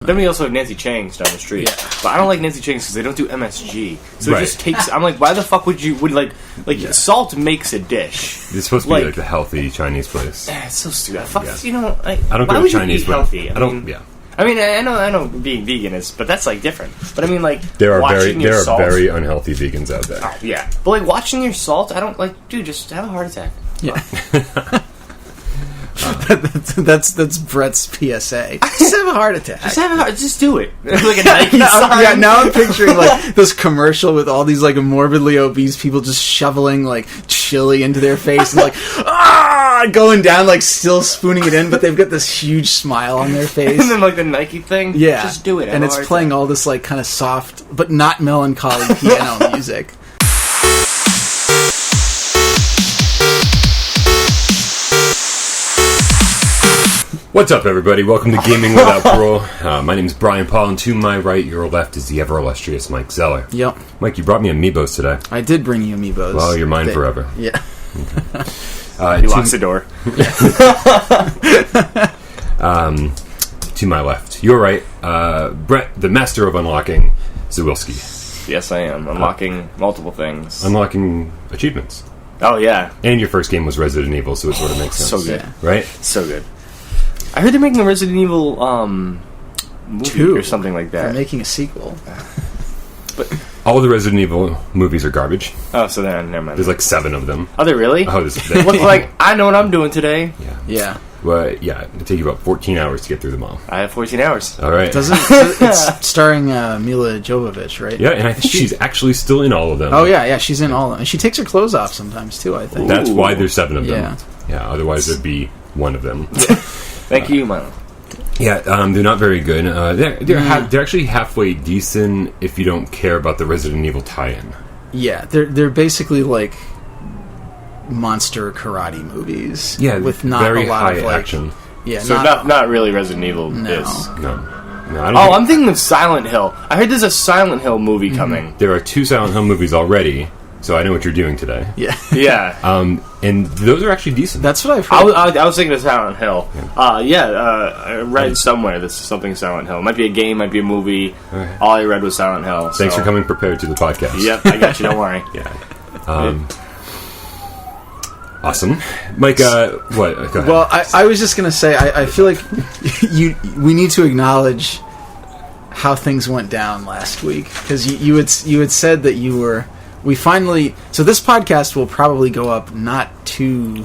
Then we also have Nancy Chang's down the street. Yeah. But I don't like Nancy Chang's because they don't do MSG. So it just takes... I'm like, why the fuck would salt makes a dish. It's supposed to be like the healthy Chinese place. It's so stupid. Fuck, Yeah. I don't go to Chinese, but healthy? I don't. Yeah. I mean, I know being vegan is, but that's like different. But I mean, like There are salt, very unhealthy vegans out there. Oh, yeah, but like watching your salt, I don't like. Dude, just have a heart attack. Yeah. That's Brett's PSA. Just have a heart attack. Just do it. Like a Nike sign. Yeah, now I'm picturing like this commercial with all these like morbidly obese people just shoveling like chili into their face and like going down, like still spooning it in, but they've got this huge smile on their face. And then like the Nike thing. Yeah, just do it. And it's playing all this like kind of soft but not melancholy piano music. What's up, everybody? Welcome to Gaming Without Parole. My name is Brian Paul, and to my right, your left, is the ever-illustrious Mike Zeller. Yep. Mike, you brought me Amiibos today. I did bring you Amiibos. Well, you're mine forever. Yeah. He locks the door. To my left, your right, Brett, the master of unlocking, Zawilski. Yes, I am. Unlocking multiple things. Unlocking achievements. Oh, yeah. And your first game was Resident Evil, so it sort of makes sense. So good. Yeah. Right? So good. I heard they're making a Resident Evil movie 2 or something like that. They're making a sequel. But All the Resident Evil movies are garbage. oh, so then never mind. There's like 7 of them. Are they really? Oh, It looks like I know what I'm doing today. Yeah. Well, yeah, it'll take you about 14 hours to get through them all. I have 14 hours. All right. It's starring Mila Jovovich, right? Yeah, and I think she's actually still in all of them. Oh, yeah, she's in all of them. And she takes her clothes off sometimes, too, I think. That's why there's 7 of them. Yeah. Yeah, otherwise there'd be 1 of them. Thank you, Milo. Yeah, they're not very good. They're actually halfway decent if you don't care about the Resident Evil tie-in. Yeah, they're basically like monster karate movies. Yeah, with not very a lot high of like action. Yeah, So not really Resident Evil No. is. No, I don't Oh, think- I'm thinking of Silent Hill. I heard there's a Silent Hill movie coming. There are 2 Silent Hill movies already, so I know what you're doing today. Yeah, Yeah. And those are actually decent. that's what I've heard. I was thinking of Silent Hill. I read somewhere this is something Silent Hill. Might be a game, might be a movie. Right. All I read was Silent Hill. Thanks for coming prepared to the podcast. Yep, I got you. Don't worry. Yeah. Awesome. Mike, what? Go ahead. Well, I was just gonna say I feel like we need to acknowledge how things went down last week, because you had said that we finally, so this podcast will probably go up not too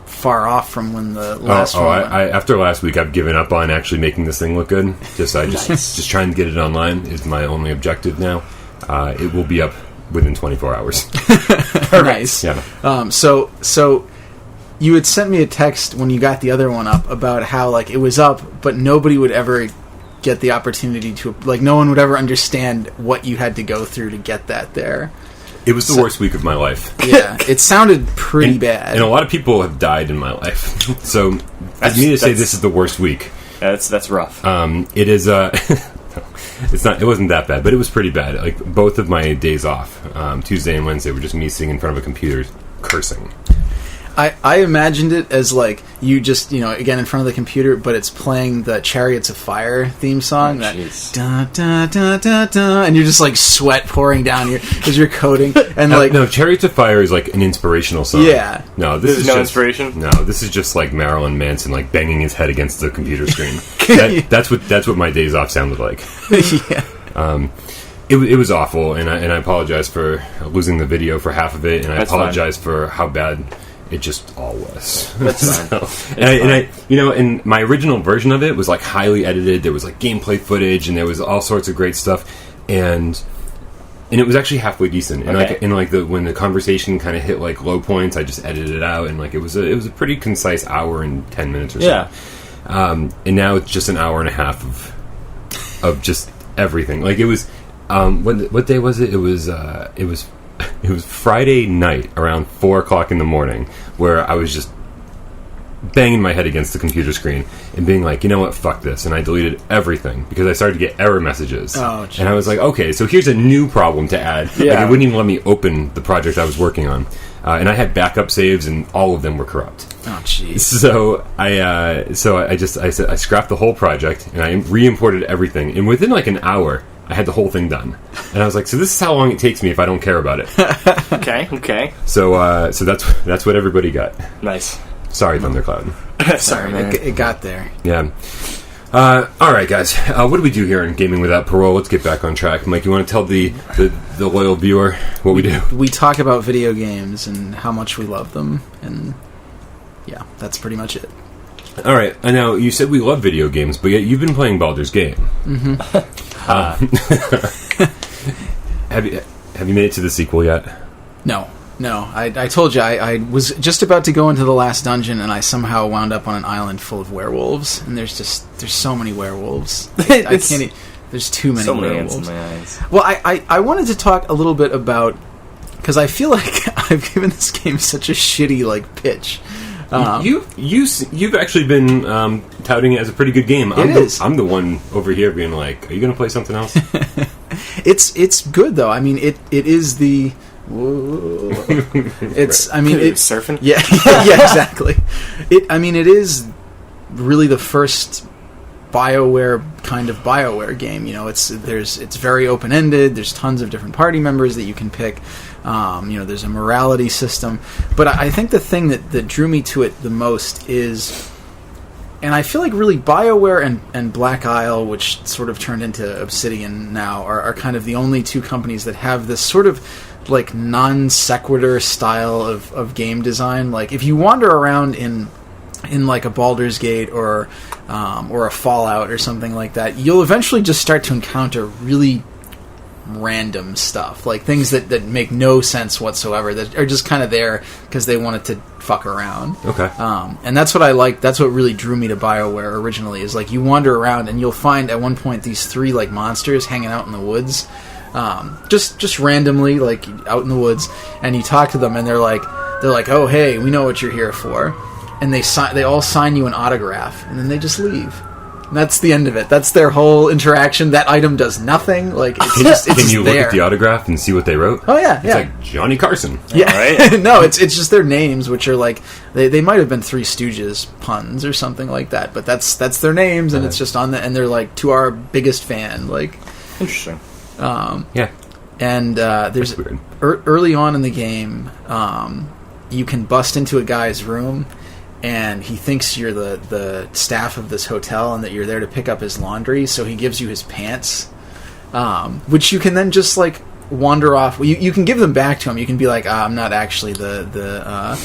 far off from when the last one went. After last week, I've given up on actually making this thing look good. Just trying to get it online is my only objective now. It will be up within 24 hours. Nice. Yeah. So you had sent me a text when you got the other one up about how like it was up, but nobody would ever get the opportunity to, like, no one would ever understand what you had to go through to get that there. It was the worst week of my life. Yeah, it sounded pretty bad. And a lot of people have died in my life. So for me to say this is the worst week, That's rough. it is. It's not. It wasn't that bad, but it was pretty bad. Like both of my days off, Tuesday and Wednesday, were just me sitting in front of a computer cursing. I imagined it as like you just, again in front of the computer, but it's playing the Chariots of Fire theme song, that da da da da da, and you're just like sweat pouring down as you're coding, and No, Chariots of Fire is like an inspirational song. Yeah. No, this is no just, inspiration. No, this is just like Marilyn Manson like banging his head against the computer screen. That's what my days off sounded like. Yeah. It was awful, and I apologize for losing the video for half of it, and I apologize for how bad it just all was. That's fine. And my original version of it was like highly edited. There was like gameplay footage, and there was all sorts of great stuff, and it was actually halfway decent. And when the conversation kind of hit like low points, I just edited it out, and like it was a pretty concise hour and 10 minutes or so. Yeah. And now it's just an hour and a half of just everything. Like it was. What day was it? It was Friday night around 4:00 in the morning, where I was just banging my head against the computer screen and being like, you know what, fuck this, and I deleted everything because I started to get error messages. Oh, geez. And I was like, okay, so here's a new problem to add. Yeah. Like, it wouldn't even let me open the project I was working on. and I had backup saves, and all of them were corrupt. Oh, jeez. So I scrapped the whole project, and I re-imported everything, and within like an hour, I had the whole thing done. And I was like, so this is how long it takes me if I don't care about it. Okay. So that's what everybody got. Nice. Sorry, Thundercloud. Sorry, man. It got there. Yeah. All right, guys. What do we do here in Gaming Without Parole? Let's get back on track. Mike, you want to tell the loyal viewer what we do? We talk about video games and how much we love them, and yeah, that's pretty much it. All right. I know you said we love video games, but yet you've been playing Baldur's Gate. Mm-hmm. Have you made it to the sequel yet? No. I told you I was just about to go into the last dungeon, and I somehow wound up on an island full of werewolves. And there's so many werewolves. I can't. There's too many werewolves. Ants in my eyes. Well, I wanted to talk a little bit about, because I feel like I've given this game such a shitty pitch. You've actually been touting it as a pretty good game. I'm the one over here being like, are you going to play something else? It's good though. I mean, it is the. It's. I mean, it's surfing. Yeah, yeah, exactly. It is really the first BioWare kind of BioWare game. It's very open ended. There's tons of different party members that you can pick. There's a morality system, but I think the thing that drew me to it the most is, and I feel like really BioWare and Black Isle, which sort of turned into Obsidian now, are kind of the only two companies that have this sort of non sequitur style of game design. Like if you wander around in like a Baldur's Gate or a Fallout or something like that, you'll eventually just start to encounter really random stuff, like things that make no sense whatsoever, that are just kind of there because they wanted to fuck around. Okay. And that's what I like. That's what really drew me to BioWare originally, is you wander around and you'll find at one point these three monsters hanging out in the woods, just randomly out in the woods, and you talk to them and they're like, oh hey, we know what you're here for, and they all sign you an autograph and then they just leave. And that's the end of it. That's their whole interaction. That item does nothing. It's can you look there. at the autograph and see what they wrote? Oh yeah, it's like Johnny Carson. Yeah, right? No, it's just their names, which are they might have been Three Stooges puns or something like that. But that's their names, and it's just on and they're to our biggest fan. Interesting. Yeah. And there's early on in the game, you can bust into a guy's room, and he thinks you're the staff of this hotel and that you're there to pick up his laundry, so he gives you his pants, which you can then just wander off. Well, you can give them back to him. You can be like, I'm not actually the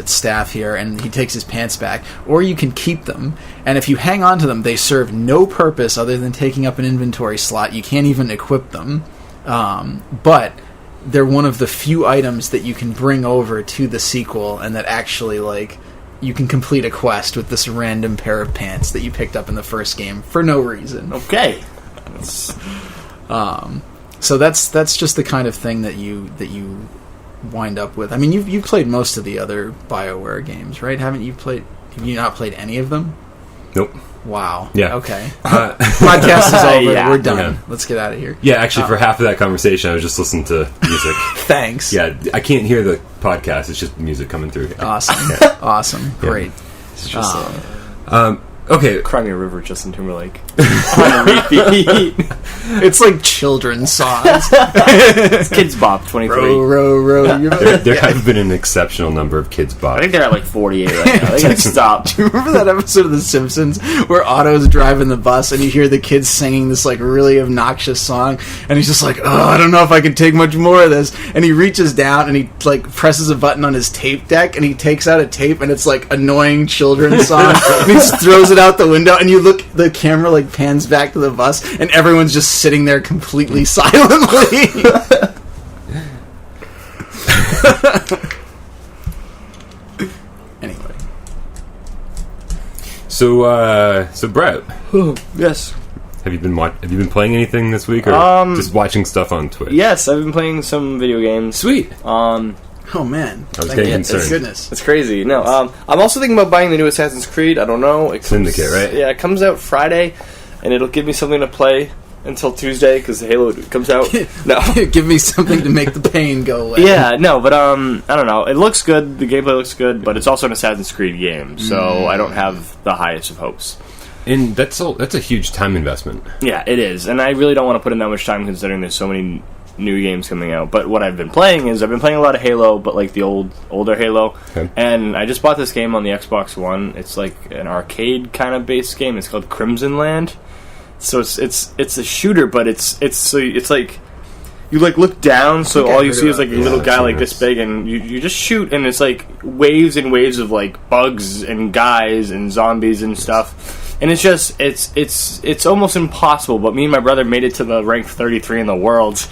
staff here, and he takes his pants back. Or you can keep them, and if you hang on to them, they serve no purpose other than taking up an inventory slot. You can't even equip them, but they're one of the few items that you can bring over to the sequel, and that actually you can complete a quest with this random pair of pants that you picked up in the first game for no reason. Okay. So that's just the kind of thing that you wind up with. I mean, you've played most of the other BioWare games, right? Have you not played any of them? Nope. Wow. Yeah. Okay. Podcast is over. Yeah. We're done. Yeah. Let's get out of here. Yeah, actually, for half of that conversation, I was just listening to music. Thanks. Yeah, I can't hear the podcast. It's just music coming through. Awesome. Yeah. Awesome. Great. It's just Okay. Crimea River, Justin Timberlake. On repeat. It's like children's songs. It's Kids Bop 23. Row. There have been an exceptional number of Kids Bop. I think they're at 48 right now. They gotta stop. Do you remember that episode of The Simpsons where Otto's driving the bus and you hear the kids singing this really obnoxious song, and he's just like, oh, I don't know if I can take much more of this, and he reaches down and he presses a button on his tape deck and he takes out a tape and it's annoying children's song and he just throws it out the window, and you look, the camera pans back to the bus and everyone's just sitting there completely silently. Anyway. So Brett. Yes. Have you been playing anything this week, or just watching stuff on Twitch? Yes, I've been playing some video games. Sweet. Oh man, I was getting concerned. Goodness, it's crazy. No, I'm also thinking about buying the new Assassin's Creed. I don't know. Syndicate, right? Yeah, it comes out Friday, and it'll give me something to play until Tuesday because Halo comes out. No, give me something to make the pain go away. Yeah, no, but I don't know. It looks good. The gameplay looks good, but it's also an Assassin's Creed game, so I don't have the highest of hopes. And that's a huge time investment. Yeah, it is, and I really don't want to put in that much time considering there's so many new games coming out. But what I've been playing is I've been playing a lot of Halo, but like the older Halo. Okay. And I just bought this game on the Xbox One. It's like an arcade kind of based game. It's called Crimson Land. So it's a shooter, but it's like you like look down, so all you see is like a little guy like this big, and you just shoot, and it's like waves and waves of like bugs and guys and zombies and stuff. And it's just it's almost impossible. But me and my brother made it to the rank 33 in the world.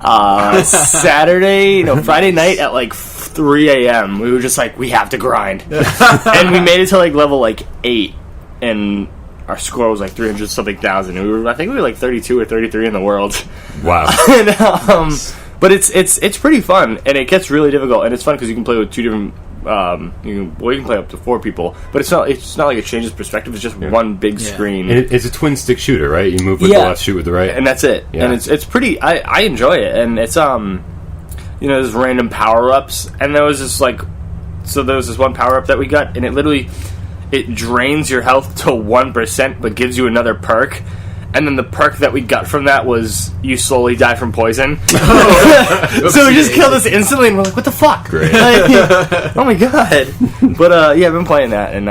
Friday night at like 3 a.m. We were just like, we have to grind, and we made it to like level like 8, and our score was like 300 something thousand. I think we were like 32 or 33 in the world. Wow. And, but it's pretty fun, and it gets really difficult, and it's fun because you can play with two different. You can play up to 4 people, but it's not like it changes perspective. It's just one big screen. And it's a twin stick shooter, right? You move with the left, shoot with the right, and that's it. Yeah. And it's pretty. I enjoy it, and it's there's random power ups, and there was this one power up that we got, and it drains your health to 1%, but gives you another perk. And then the perk that we got from that was you slowly die from poison. So we just killed us instantly, and we're like, what the fuck? Great. Like, oh my god. But I've been playing that, and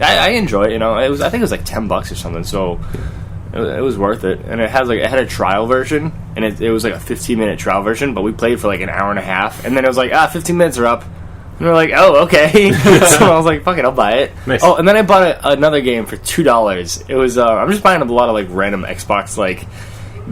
I enjoy it. I think it was like $10 or something, so it was worth it. And it had a trial version, and it was like a 15-minute trial version, but we played for like an hour and a half, and then it was like 15 minutes are up. And we're like, oh, okay. So I was like, fuck it, I'll buy it. Nice. Oh, and then I bought another game for $2. It was, I'm just buying a lot of like random Xbox like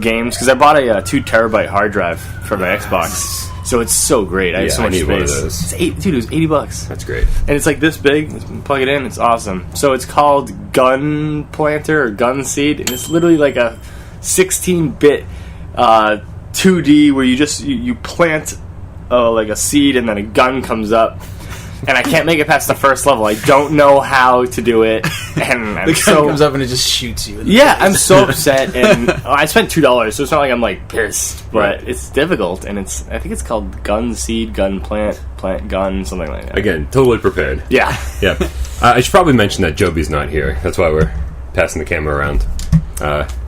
games because I bought a 2 terabyte hard drive for my Xbox. So it's so great. I have so much space. One of those. It was $80. That's great. And it's like this big. Plug it in. It's awesome. So it's called Gun Planter or Gun Seed, and it's literally like a 16-bit 2D where you plant like a seed, and then a gun comes up, and I can't make it past the first level. I don't know how to do it, and the gun comes up and it just shoots you. I'm so upset, and I spent $2, so it's not like I'm like pissed, but it's difficult, and I think it's called Gun Seed, Gun Plant Gun, something like that. Again, totally prepared. Yeah. I should probably mention that Jobby's not here. That's why we're passing the camera around.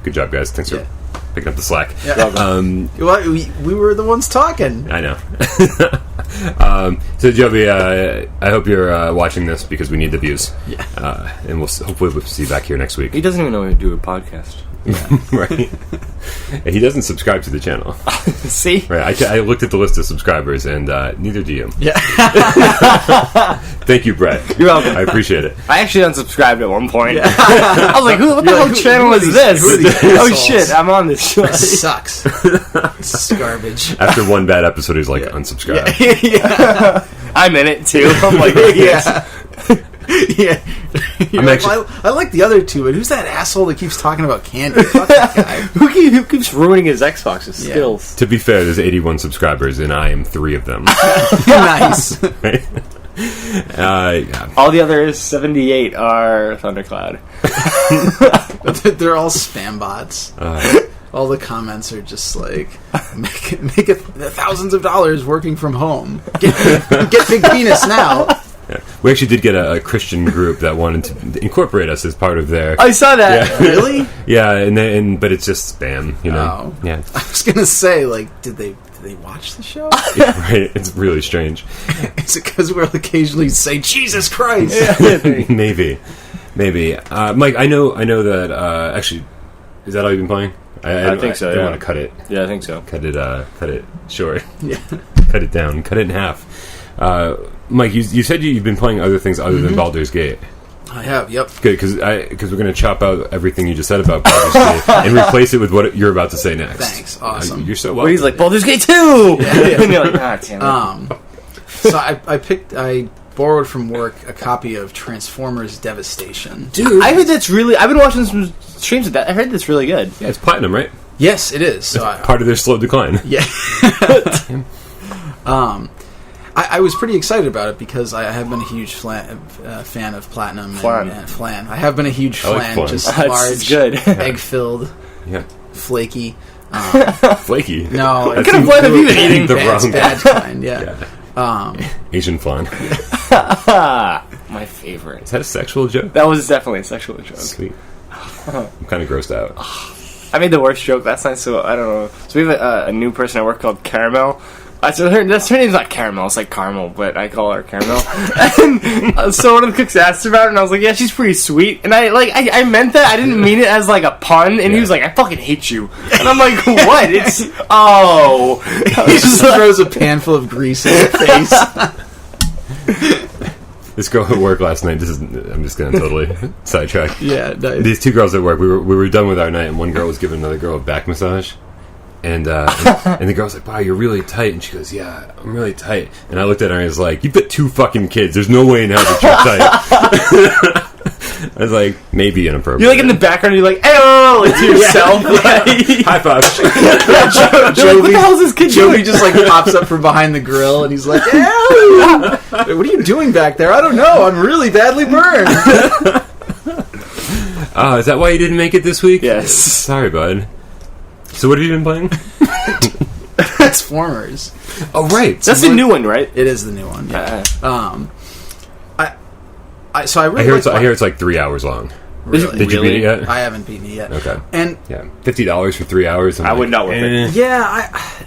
Good job, guys. Thanks for picking up the slack. We were the ones talking. I know. So Jobby, I hope you're watching this because we need the views. And hopefully we'll see you back here next week. He doesn't even know how to do a podcast. Right. He doesn't subscribe to the channel. See? Right. I looked at the list of subscribers, and neither do you. Yeah. Thank you, Brett. You're welcome. I appreciate it. I actually unsubscribed at one point. Yeah. I was like, what the hell channel is this? Oh shit, I'm on this show. This sucks. This is garbage. After one bad episode, he's like, unsubscribe. Yeah. I'm in it too. I'm like, yeah. I like the other two, but who's that asshole that keeps talking about candy? Fuck that guy. Who keeps ruining his Xbox's skills? To be fair, there's 81 subscribers, and I am 3 of them. Nice. Right? All the other 78 are Thundercloud. They're all spam bots. All the comments are just like, make it thousands of dollars working from home. Get big penis now. Yeah. We actually did get a Christian group that wanted to incorporate us as part of their... I saw that. Yeah. Really? Yeah, but it's just spam, you know? Oh. Yeah. I was going to say, like, did they watch the show? Yeah, right. It's really strange. Is it because we'll occasionally say, Jesus Christ? Yeah. Maybe. Mike, I know that, actually, is that all you've been playing? I think so, I don't want to cut it. Yeah, I think so. Cut it short. Yeah. Cut it down. Cut it in half. Mike, you said you've been playing other things other than Baldur's Gate. I have, yep. Good, because we're going to chop out everything you just said about Baldur's Gate and replace it with what you're about to say next. Thanks, awesome. You're so welcome. Well, he's like, Baldur's Gate 2! Yeah. And you're like, damn it. So I borrowed from work a copy of Transformers Devastation. Dude, I heard that's really... I've been watching some streams of that. I heard that's really good. Yeah, it's platinum, right? Yes, it is. So part of their slow decline. Yeah. I was pretty excited about it because I have been a huge fan of Platinum Flan. and Flan. I have been a huge flan, flan. just large, good. egg-filled Yeah. flaky. Flaky. No, That Could have seems blended you eating the bad, wrong bad kind. Yeah. Asian flan. My favorite. Is that a sexual joke? That was definitely a sexual joke. Sweet. I'm kind of grossed out. I made the worst joke last night, so I don't know. So we have a new person at work called Caramel. So her name's not Caramel, it's like Caramel, but I call her Caramel. And so one of the cooks asked her about it, and I was like, yeah, she's pretty sweet. And I meant that, I didn't mean it as like a pun, and he was like, I fucking hate you. And I'm like, what? It's, oh. He just throws a pan full of grease in your face. This girl at work last night. I'm just gonna totally sidetrack. Yeah, nice. These two girls at work. We were done with our night, and one girl was giving another girl a back massage, and the girl's like, "Wow, you're really tight." And she goes, "Yeah, I'm really tight." And I looked at her and I was like, "You've got 2 fucking kids. There's no way in hell that you're tight." I was like, maybe inappropriate. You're like in the background, you're like, "Ayo!" Like to yourself. High five. You're like, what the hell is this kid Jobby doing? just like pops up from behind the grill and he's like, "Ew! What are you doing back there? I don't know. I'm really badly burned." Oh, is that why you didn't make it this week? Yes. Sorry, bud. So what have you been playing? Transformers. Oh, right. That's the new one, right? It is the new one. Yeah. I I hear it's like 3 hours long. Really? Did you beat it yet? I haven't beaten it yet. Okay. And Yeah, $50 for 3 hours. I would not worth it.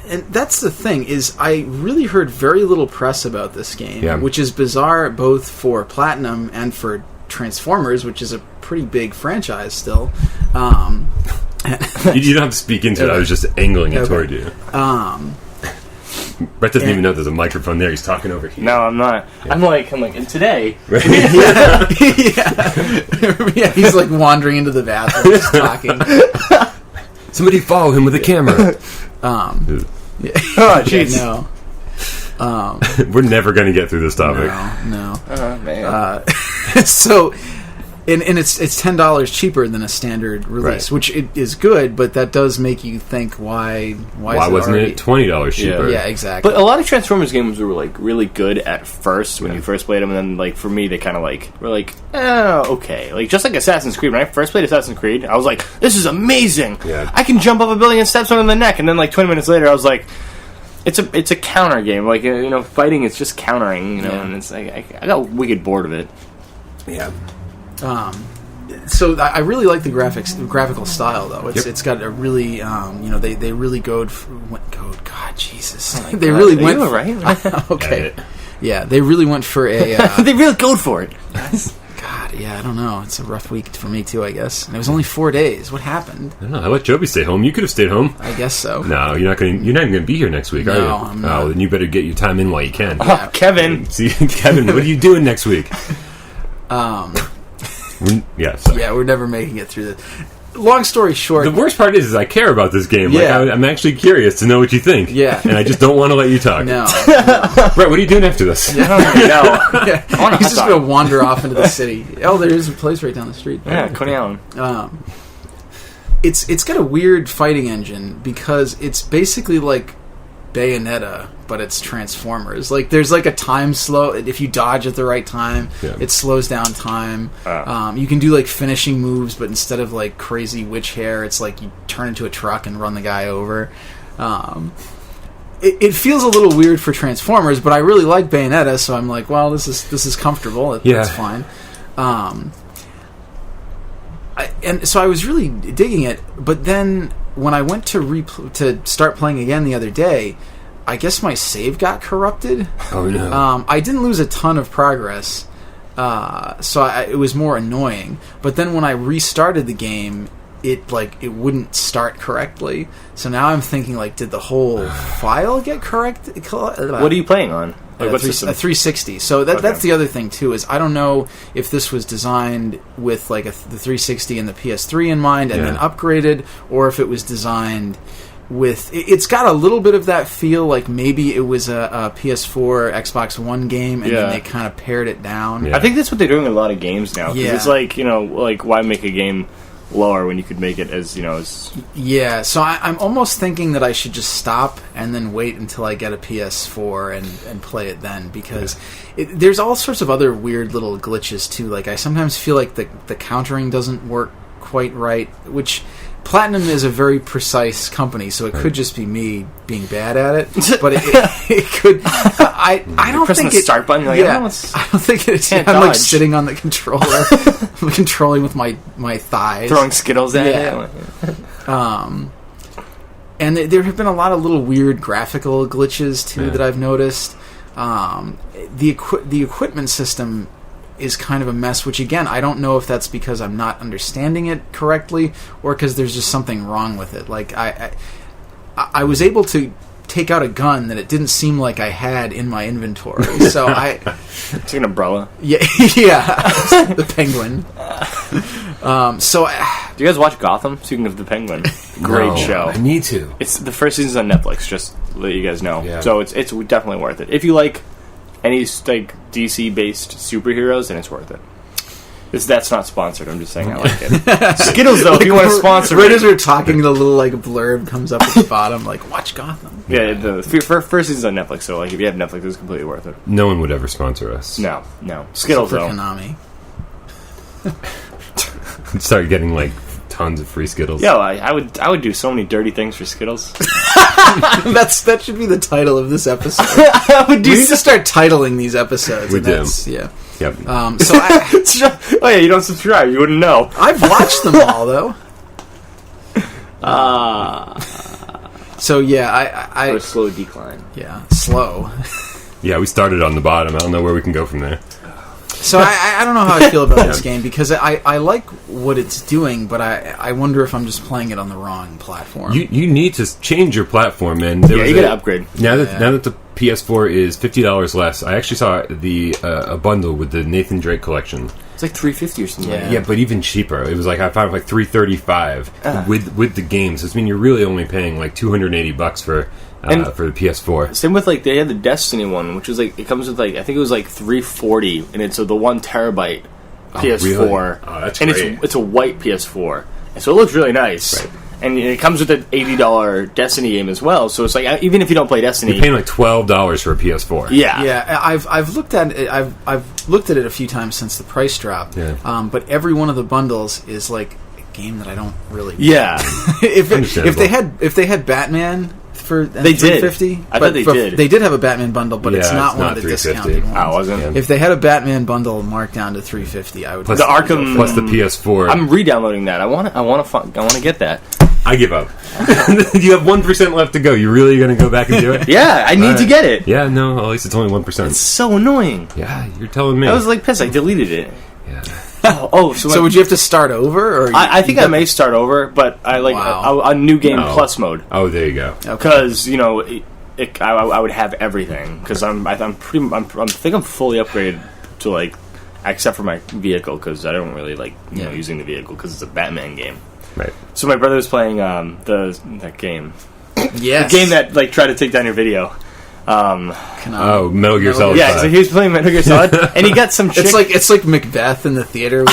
and that's the thing is I really heard very little press about this game, Yeah. which is bizarre both for Platinum and for Transformers, which is a pretty big franchise still. You don't have to speak into it. I was just angling it toward you. Brett doesn't even know there's a microphone there. He's talking over here. No, I'm not. Yeah. I'm like, and today. Yeah, he's like wandering into the bathroom just talking. Somebody follow him with a camera. Oh, Yeah, jeez. no. We're never going to get through this topic. No. Oh, man. So, and it's $10 cheaper than a standard release, Right. which it is good, but that does make you think why Wasn't it $20 cheaper? Yeah, exactly. But a lot of Transformers games were like really good at first when you first played them, and then like for me they kind of like were like, oh, okay, like just like Assassin's Creed. When I first played Assassin's Creed, I was like, this is amazing. Yeah. I can jump up a building and stab someone in the neck, and then like 20 minutes later, I was like, it's a counter game. Like fighting is just countering, and it's like I got wicked bored of it. Yeah. So I really like the graphical style, though. It's got a really, they really God, Jesus, Oh they really went. Are you all right? Okay, yeah, they really went for a. They really go for it. God, yeah, I don't know. It's a rough week for me too, I guess. And it was only 4 days. What happened? I don't know. I let Jobby stay home. You could have stayed home. I guess so. No, you're not even going to be here next week, are you? No, I'm not. Oh, then you better get your time in while you can. Oh, Kevin. See, Kevin, what are you doing next week? Yeah, we're never making it through this. Long story short, The worst part is I care about this game. Yeah. Like, I'm actually curious to know what you think. Yeah. And I just don't want to let you talk. no, Brett, what are you doing after this? I don't even know. yeah, I want a he's hot just dog. gonna wander off into the city. Oh, there is a place right down the street. Yeah, Coney Island. It's got a weird fighting engine because it's basically like Bayonetta, but it's Transformers. Like there's like a time slow. If you dodge at the right time, it slows down time. You can do like finishing moves, but instead of like crazy witch hair, it's like you turn into a truck and run the guy over. It feels a little weird for Transformers, but I really like Bayonetta, so I'm like, well, this is comfortable. That's fine. And so I was really digging it, but then when I went to start playing again the other day, I guess my save got corrupted. Oh, no. I didn't lose a ton of progress, so it was more annoying. But then when I restarted the game, it wouldn't start correctly. So now I'm thinking, like, did the whole file get corrected? What are you playing on? Like, what's a 360. So that's the other thing too, is I don't know if this was designed with like the 360 and the PS3 in mind and then upgraded, or if it was designed with. It's got a little bit of that feel, like maybe it was a PS4, Xbox One game, and then they kind of pared it down. I think that's what they're doing in a lot of games now. 'Cause it's like, like why make a game lower when you could make it as Yeah, so I'm almost thinking that I should just stop and then wait until I get a PS4 and play it then, because there's all sorts of other weird little glitches too. Like I sometimes feel like the countering doesn't work quite right, which Platinum is a very precise company, so it could just be me being bad at it. But it could. I don't pressing think the start button. You're like, yeah, I don't think it's. can't I'm like dodge. sitting on the controller, I'm controlling with my thighs, throwing Skittles at Yeah. it. And there have been a lot of little weird graphical glitches too that I've noticed. The equipment system is kind of a mess, which again, I don't know if that's because I'm not understanding it correctly or because there's just something wrong with it. Like I was able to take out a gun that it didn't seem like I had in my inventory. So It's an umbrella. yeah, the penguin. Do you guys watch Gotham? Speaking of the Penguin, great No, show. I need to. It's the first season's on Netflix. Just to let you guys know. Yeah. So it's definitely worth it. If you like any like DC based superheroes, then it's worth it. That's not sponsored. I'm just saying I like it. Skittles though, if you want to sponsor, right me. as we're talking, the little like blurb comes up at the bottom, like watch Gotham. Yeah, the first season's on Netflix. So like if you have Netflix, it's completely worth it. No one would ever sponsor us. No. Skittles For though. Konami. Start getting like tons of free Skittles. Yeah, I would do so many dirty things for Skittles. That should be the title of this episode. I would We need to start titling these episodes. We and do. that's- Yeah. Yep. So Oh yeah, you don't subscribe, you wouldn't know. I've watched them all though. So yeah, I Or a slow decline. yeah, slow. Yeah, we started on the bottom. I don't know where we can go from there. So I don't know how I feel about this game because I like what it's doing, but I wonder if I'm just playing it on the wrong platform. You need to change your platform, man. Yeah, you gotta upgrade. Now that the PS4 is $50 less, I actually saw a bundle with the Nathan Drake collection. It's like $350 or something. Yeah. Yeah, but even cheaper. It was like I found it like $335 with the games. So, I mean, you're really only paying like $280 for the PS4. Same with like they had the Destiny one, which was like it comes with like I think it was like $340, and it's the 1 terabyte PS4. Really? Oh, that's and great. it's a white PS4, and so it looks really nice. Right. And it comes with an $80 Destiny game as well. So it's like even if you don't play Destiny, You're paying like $12 for a PS4. yeah, Yeah, I've looked at it. I've looked at it a few times since the price drop. Yeah. but Every one of the bundles is like a game that I don't really. yeah. if Understandable. they had Batman for They did. $350, I thought they did. They did have a Batman bundle, but it's Yeah, not it's one not of the $350. discounted ones. I wasn't. Yeah. If they had a Batman bundle marked down to $350, I would. Plus The Arkham plus the PS4. I'm re-downloading that. I want to get that. I give up. You have 1% left to go. You really going to go back and do it? Yeah, I need All to right. get it. Yeah, no, at least it's only 1%. It's so annoying. Yeah, you're telling me. I was like pissed. I deleted it. yeah. So would you have to start over? Or I think I may start over, but I like Wow. a new game No. plus mode Oh, there you go. because you know I would have everything because I think I'm fully upgraded to like except for my vehicle because I don't really like you know using the vehicle because it's a Batman game. Right. So my brother was playing that game, Yes. the game that like tried to take down your video. Oh, Metal Gear Solid Yeah, 5. so he was playing Metal Gear Solid, and he got some chick. It's like Macbeth in the theater.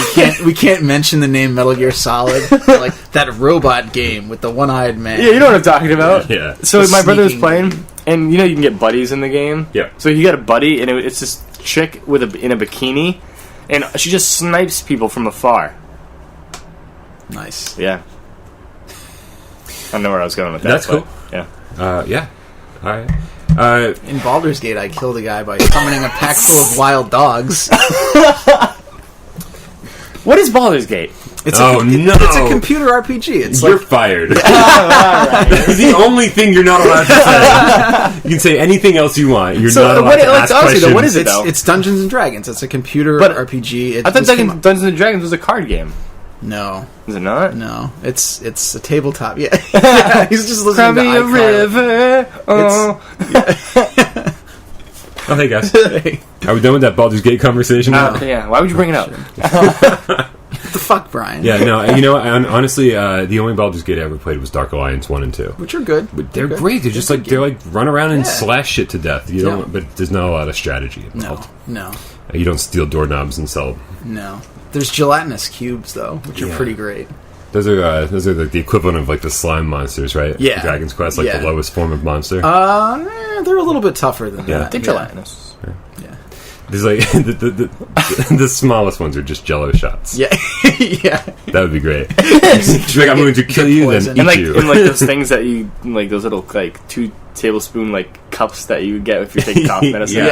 We can't mention the name Metal Gear Solid. Like that robot game with the one-eyed man. Yeah, you know what I'm talking about. Yeah. So The my brother was sneaking playing, and you know you can get buddies in the game. Yeah. So he got a buddy, and it's this chick in a bikini, and she just snipes people from afar. Nice. Yeah. I don't know where I was going with that. That's but, cool. Yeah. Yeah. All right. In Baldur's Gate, I killed a guy by summoning a pack full of wild dogs. What is Baldur's Gate? It's Oh, no. It's a computer RPG. It's You're like fired. It's the only thing you're not allowed to say. You can say anything else you want. You're not allowed to ask honestly, though, questions. what is it though? it's Dungeons and Dragons. It's a computer But RPG. I thought Dungeons and Dragons was a card game. No, Is it not? no. It's a tabletop. Yeah. He's just listening to Cry me a iCarly. river. Oh, hey, guys. Are we done with that Baldur's Gate conversation? Yeah. Why would you bring it up? What the fuck, Brian? Yeah, no, you know what? Honestly, the only Baldur's Gate I ever played was Dark Alliance 1 and 2. Which are good. They're good. great. They're just like, they're like run around and slash shit to death. You Yeah. don't, but there's not a lot of strategy No, involved. no, You don't steal doorknobs and sell. no. There's gelatinous cubes though, which are Yeah. pretty great. Those are like the equivalent of like the slime monsters, right? Yeah. Dragon's Quest, like Yeah. the lowest form of monster. They're a little bit tougher than Yeah. that. They're gelatinous. There's like the the smallest ones are just Jello shots. Yeah, yeah. That would be great. She's like, I'm going to kill you, then eat you. And like those things that you like, those little like 2 tablespoon like cups that you get if you're taking cough medicine.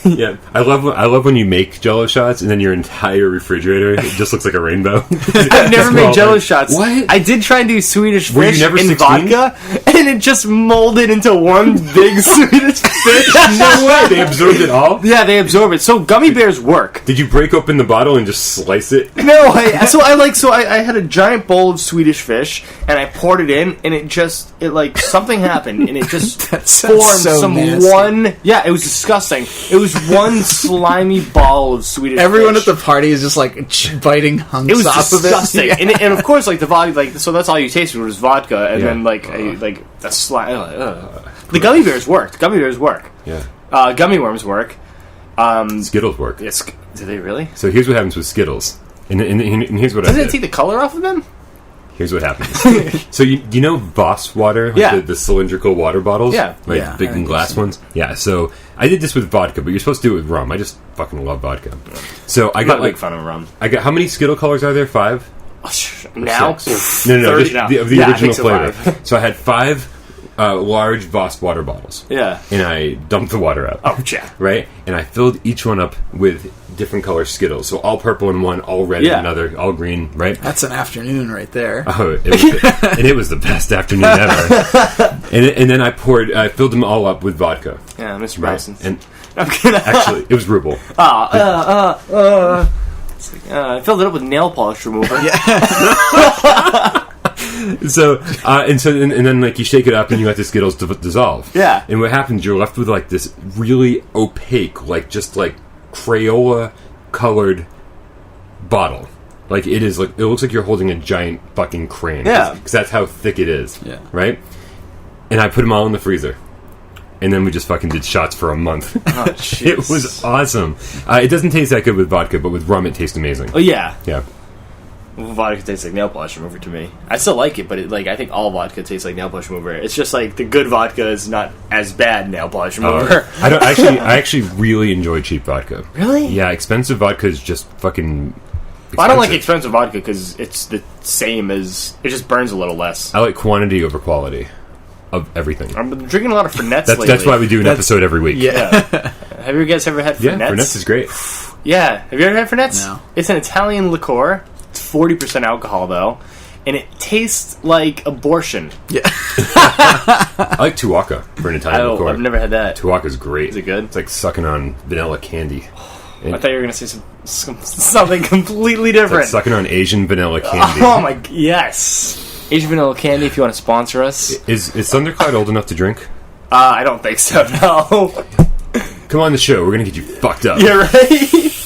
Yeah. I love when you make Jello shots and then your entire refrigerator it just looks like a rainbow. I've never made Jello shots. What? I did try and do Swedish Were you fish never in 16? vodka, and it just molded into one big Swedish fish. No way! They absorbed it all? Yeah, they absorb it. So gummy bears work. Did you break open the bottle and just slice it? No, I had a giant bowl of Swedish fish, and I poured it in, and it like something happened, and it just That sounds formed so some nasty. one. Yeah, it was disgusting. It was one slimy ball of Swedish. Everyone fish. at the party is just like biting hunks It was off of it. disgusting, Yeah. and of course, like the vodka, like so that's all you tasted was vodka, and Yeah. then like a slime. The gummy bears worked. Gummy bears work. Yeah. Gummy worms work. Skittles work. Yes, do they really? So here's what happens with Skittles. And here's what I Doesn't did. it take the color off of them? Here's what happens. So you know Voss water? Like Yeah. the cylindrical water bottles? Yeah. Like Yeah, big I and think glass I've seen ones? Yeah, so I did this with vodka, but you're supposed to do it with rum. I just fucking love vodka. So I I'm got not a big like... fan of rum. I got... How many Skittle colors are there? 5? Now? Six. No, 30 just now. the Yeah, I original think so, flavor. 5. So I had 5 large Voss water bottles. Yeah. And I dumped the water out. Oh, yeah. Right? And I filled each one up with different color Skittles. So all purple in one, all red in Yeah. another, all green, right? That's an afternoon right there. Oh, and it was the best afternoon ever. And then I filled them all up with vodka. Yeah, Mr. Right? Bryson's. And I'm gonna. actually, it was Ruble. It's like, I filled it up with nail polish remover. So and then like you shake it up and you let the Skittles dissolve. Yeah. And what happens? You're left with like this really opaque, like just like Crayola colored bottle. Like it is like it looks like you're holding a giant fucking crayon. Yeah. Because that's how thick it is. Yeah. Right. And I put them all in the freezer. And then we just fucking did shots for a month. Oh, It was awesome. It doesn't taste that good with vodka, but with rum it tastes amazing. Oh, yeah. Yeah. Well, vodka tastes like nail polish remover to me. I still like it, but I think all vodka tastes like nail polish remover. It's just like the good vodka is not as bad nail polish remover. I actually really enjoy cheap vodka. Really? Yeah, expensive vodka is just fucking expensive. Well, I don't like expensive vodka because it's the same as... It just burns a little less. I like quantity over quality of everything. I'm drinking a lot of Fernets lately. That's why we do an episode every week. Yeah. Have you guys ever had Fernets? Yeah, Fernets is great. Yeah. Have you ever had Fernets? No. It's an Italian liqueur. It's 40% alcohol, though. And it tastes like abortion. I like Tuaca for an Italian liqueur. I've never had that. Tuaca's great. Is it good? It's like sucking on vanilla candy. I thought you were going to say something completely It's like different. sucking on Asian vanilla candy. Oh, my... Yes. Asian Vanilla Candy, if you want to sponsor us. Is Thundercloud old enough to drink? I don't think so, no. Come on the show. We're going to get you fucked up. You're right.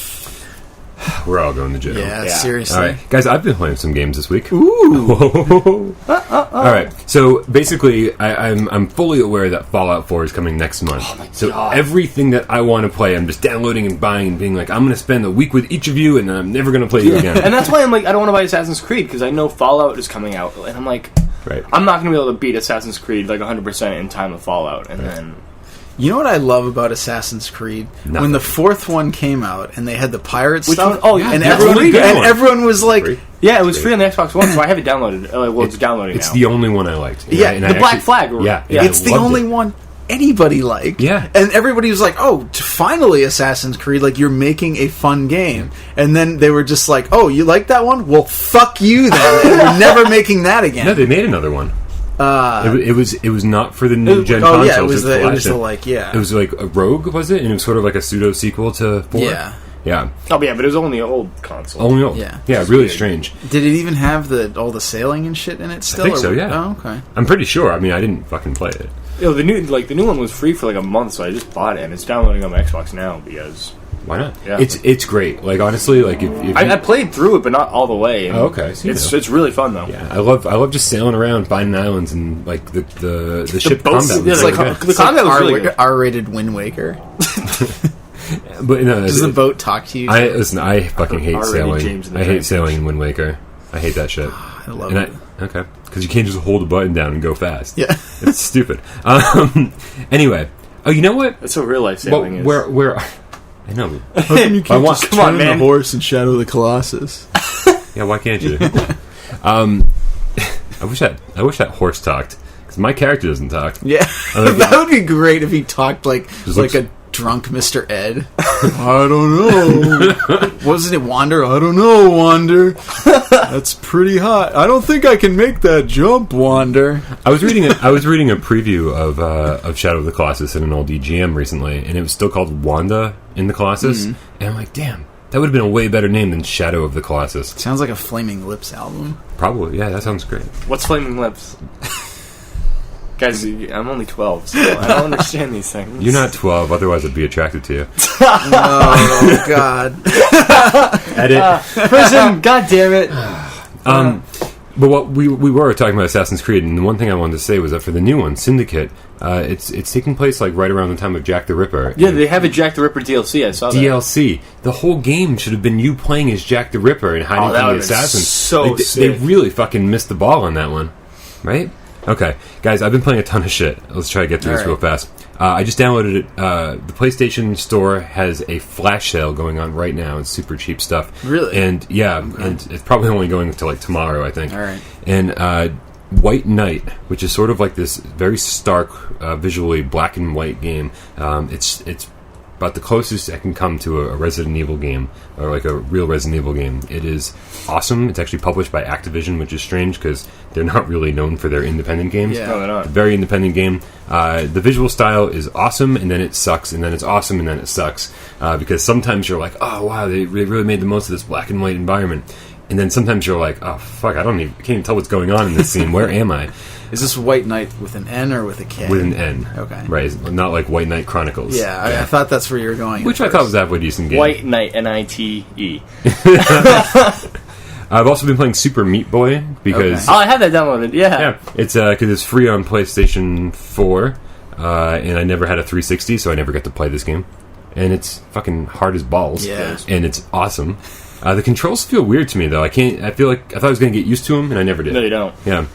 We're all going to jail. Yeah, Yeah. seriously. All right, guys, I've been playing some games this week. Ooh. All right, so basically, I'm fully aware that Fallout 4 is coming next month. Oh my so God. everything that I want to play, I'm just downloading and buying and being like, I'm going to spend a week with each of you, and then I'm never going to play you again. And that's why I'm like, I don't want to buy Assassin's Creed, because I know Fallout is coming out. And I'm like, Right. I'm not going to be able to beat Assassin's Creed like 100% in time of Fallout. And then... You know what I love about Assassin's Creed? Nothing. When the 4th one came out and they had the pirate Which stuff. one? Oh, yeah, and that's everyone the free and one. everyone was like, Free? Yeah, it was free on the Xbox One, so I have it downloaded. Well, it's downloading It's now. the only one I liked. Yeah, And the Black Flag. Yeah, Yeah. it's the only one anybody liked. Yeah. And everybody was like, oh, finally Assassin's Creed, like, you're making a fun game. And then they were just like, oh, you like that one? Well, fuck you then. And we're never making that again. No, they made another one. It was not for the new gen oh, consoles. yeah, it was the flagship. like, yeah. It was like a Rogue, was it? And it was sort of like a pseudo sequel to 4. Yeah. Yeah. Oh, yeah, but it was only an old console. Only old. Yeah. Yeah, really strange. Did it even have all the sailing and shit in it still? I think so, yeah. Oh, okay. I'm pretty sure. I mean, I didn't fucking play it. The new one was free for like a month, so I just bought it, and it's downloading on my Xbox now because Why not? Yeah. It's great. Like honestly, like if I played through it, but not all the way. and Oh, okay. So you know. it's really fun though. Yeah, I love just sailing around, finding islands, and like the ship boats- combat. yeah, was like, really good. the combat was really good. R-rated Wind Waker. But no, Does the boat talk to you? I fucking hate R-rated sailing. James and the I hate Giant sailing in Wind Waker. I hate that shit. I love And it. okay, because you can't just hold a button down and go fast. Yeah. It's stupid. Anyway, oh, you know what? That's what real life Well, sailing is. where I know. How come you can't just come on, turn man. the horse in Shadow of the Colossus? Yeah, why can't you? I wish that horse talked, because my character doesn't talk. Yeah, that would be great if he talked like a drunk Mr. Ed. I don't know. Wasn't it Wander? I don't know, Wander. That's pretty hot. I don't think I can make that jump, Wander. I was reading a preview of Shadow of the Colossus in an old EGM recently, and it was still called Wanda in the Colossus, and I'm like, damn, that would have been a way better name than Shadow of the Colossus. Sounds like a Flaming Lips album. Probably, yeah, that sounds great. What's Flaming Lips? Guys, I'm only 12, so I don't understand these things. You're not 12, otherwise I'd be attracted to you. Oh, God. Edit. Prison, god damn it. But what we were talking about Assassin's Creed, and the one thing I wanted to say was that for the new one, Syndicate, it's taking place like right around the time of Jack the Ripper. Yeah, they have a Jack the Ripper DLC. I saw that. DLC. The whole game should have been you playing as Jack the Ripper and hiding from the assassins. So they really fucking missed the ball on that one, right? Okay, guys, I've been playing a ton of shit. Let's try to get through this real fast. I just downloaded it. The PlayStation Store has a flash sale going on right now. It's super cheap stuff. Really? And yeah, and it's probably only going until like tomorrow, I think. All right. And White Knight, which is sort of like this very stark, visually black and white game. It's about the closest I can come to a Resident Evil game, or like a real Resident Evil game. It is awesome. It's actually published by Activision, which is strange because they're not really known for their independent games. Yeah. No, they're not. It's a very independent game. The visual style is awesome, and then it sucks, and then it's awesome, and then it sucks. Because sometimes you're like, oh wow, they really made the most of this black and white environment. And then sometimes you're like, oh fuck, I can't even tell what's going on in this scene. Where am I? Is this White Knight with an N or with a K? With an N. Okay. Right, not like White Knight Chronicles. Yeah, I thought that's where you were going. Which I thought was a halfway decent game. White Knight, N-I-T-E. I've also been playing Super Meat Boy because Oh, I have that downloaded. Yeah. it's because it's free on PlayStation 4, and I never had a 360, so I never got to play this game. And it's fucking hard as balls. Yeah. And it's awesome. The controls feel weird to me though. I feel like I thought I was going to get used to them, and I never did. No, you don't. Yeah.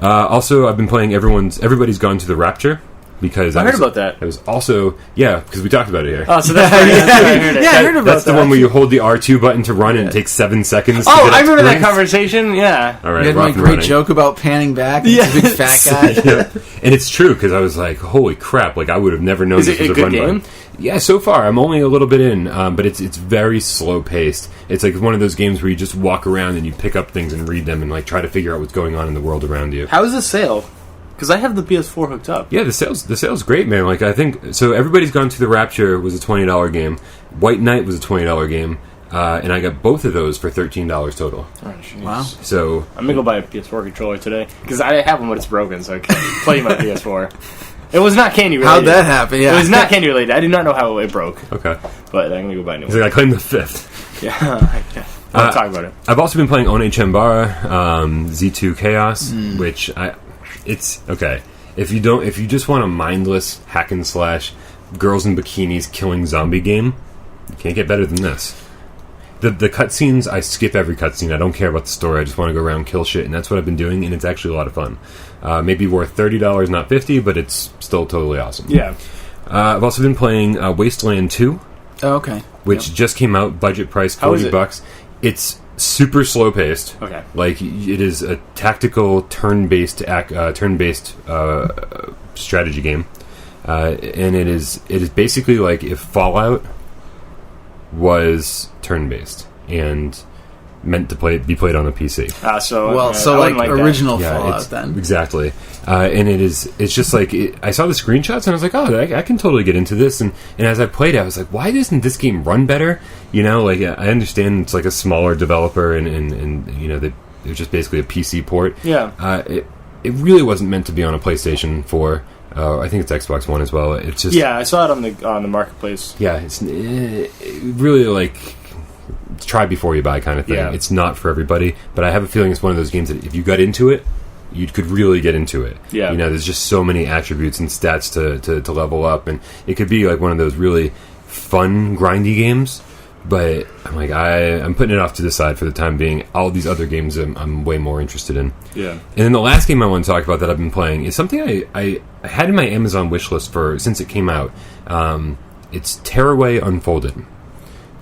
Also, I've been playing Everybody's Gone to the Rapture. Because I heard about that. It was also because we talked about it here. Oh, so that's where I heard it. Yeah, I heard about That's that. the one where you hold the R2 button to run and it takes 7 seconds. to Oh, get I remember that experience. conversation. Yeah. All right, You had we're my off and great running. joke about panning back. And it's a big fat guy. Yeah. And it's true because I was like, "Holy crap!" Like I would have never known Is this it was a a good run game? button. Yeah, so far I'm only a little bit in, but it's very slow paced. It's like one of those games where you just walk around and you pick up things and read them and like try to figure out what's going on in the world around you. How is the sale? Because I have the PS4 hooked up. Yeah, the sale's great, man. Like I think so. Everybody's Gone to the Rapture was a $20 game. White Knight was a $20 game, and I got both of those for $13 total. Oh, jeez. Wow. So I'm gonna go buy a PS4 controller today because I have one, but it's broken, so I can't play my PS4. It was not candy related. How'd that happen? Yeah. It was not candy related. I did not know how it broke, okay, but I'm gonna go buy a new he's one. like I claim the fifth. Yeah. I'll talk about it. I've also been playing One Chambara, Z2 Chaos, which it's okay. If you just want a mindless hack and slash, girls in bikinis killing zombie game, you can't get better than this. The cutscenes, I skip every cutscene. I don't care about the story. I just want to go around and kill shit, and that's what I've been doing, and it's actually a lot of fun. Maybe worth $30, not $50, but it's still totally awesome. Yeah. I've also been playing Wasteland 2, Oh, okay. which just came out, budget price How is it? $40. It's super slow paced. Okay. Like it is a tactical turn-based strategy game, and it is basically like if Fallout was turn-based and meant to be played on a PC. So So I like wouldn't that. original Yeah, Fallout it's, then. exactly. And it's just like I saw the screenshots and I was like, oh, I can totally get into this. And as I played it, I was like, why doesn't this game run better? You know, like I understand it's like a smaller developer and you know they're just basically a PC port. Yeah. It really wasn't meant to be on a PlayStation 4. I think it's Xbox One as well. It's just Yeah, I saw it on the marketplace. yeah, it's really like try before you buy kind of thing. Yeah. It's not for everybody, but I have a feeling it's one of those games that if you got into it, you could really get into it. Yeah. You know, there's just so many attributes and stats to level up, and it could be like one of those really fun, grindy games. But I'm like, I'm putting it off to the side for the time being. All these other games I'm way more interested in. Yeah. And then the last game I want to talk about that I've been playing is something I had in my Amazon wish list since it came out. It's Tearaway Unfolded.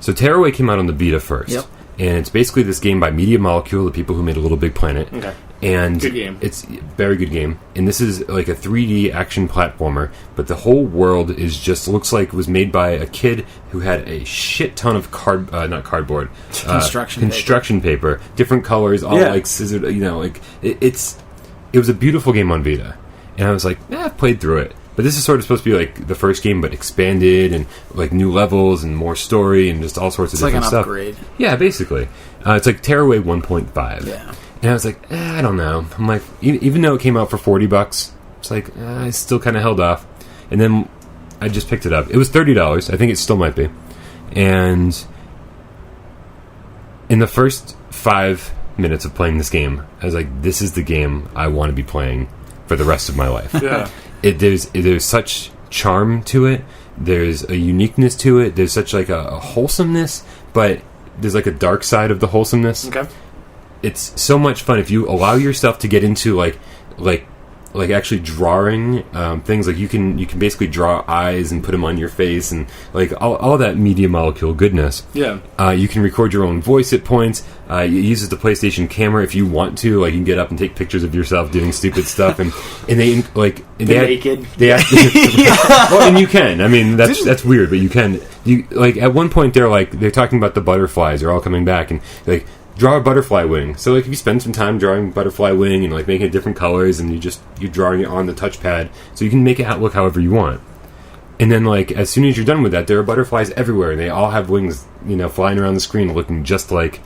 So Tearaway came out on the Vita first. Yep. And it's basically this game by Media Molecule, the people who made A Little Big Planet. Okay. And good game. It's a very good game. And this is like a 3D action platformer, but the whole world is just looks like it was made by a kid who had a shit ton of construction paper, different colors, all like scissored. Like it was a beautiful game on Vita, and I was like, I've played through it. But this is sort of supposed to be like the first game, but expanded and like new levels and more story and just all sorts of different stuff. It's like an upgrade. Yeah, basically. It's like Tearaway 1.5. Yeah. And I was like, I don't know. I'm like, even though it came out for $40, it's like, I still kind of held off. And then I just picked it up. It was $30. I think it still might be. And in the first 5 minutes of playing this game, I was like, this is the game I want to be playing for the rest of my life. Yeah. There's such charm to it. There's a uniqueness to it. There's such like a wholesomeness, but there's like a dark side of the wholesomeness. Okay. It's so much fun if you allow yourself to get into like actually drawing things. Like you can basically draw eyes and put them on your face and like all that Media Molecule goodness. Yeah. You can record your own voice at points. It uses the PlayStation camera if you want to. Like you can get up and take pictures of yourself doing stupid stuff, and they like naked. Well, and you can. I mean, that's weird, but you can. You like at one point they're talking about the butterflies. They're all coming back and like. Draw a butterfly wing. So like if you spend some time drawing butterfly wing and like making it different colors and you're drawing it on the touchpad so you can make it look however you want. And then like as soon as you're done with that, there are butterflies everywhere and they all have wings, flying around the screen looking just like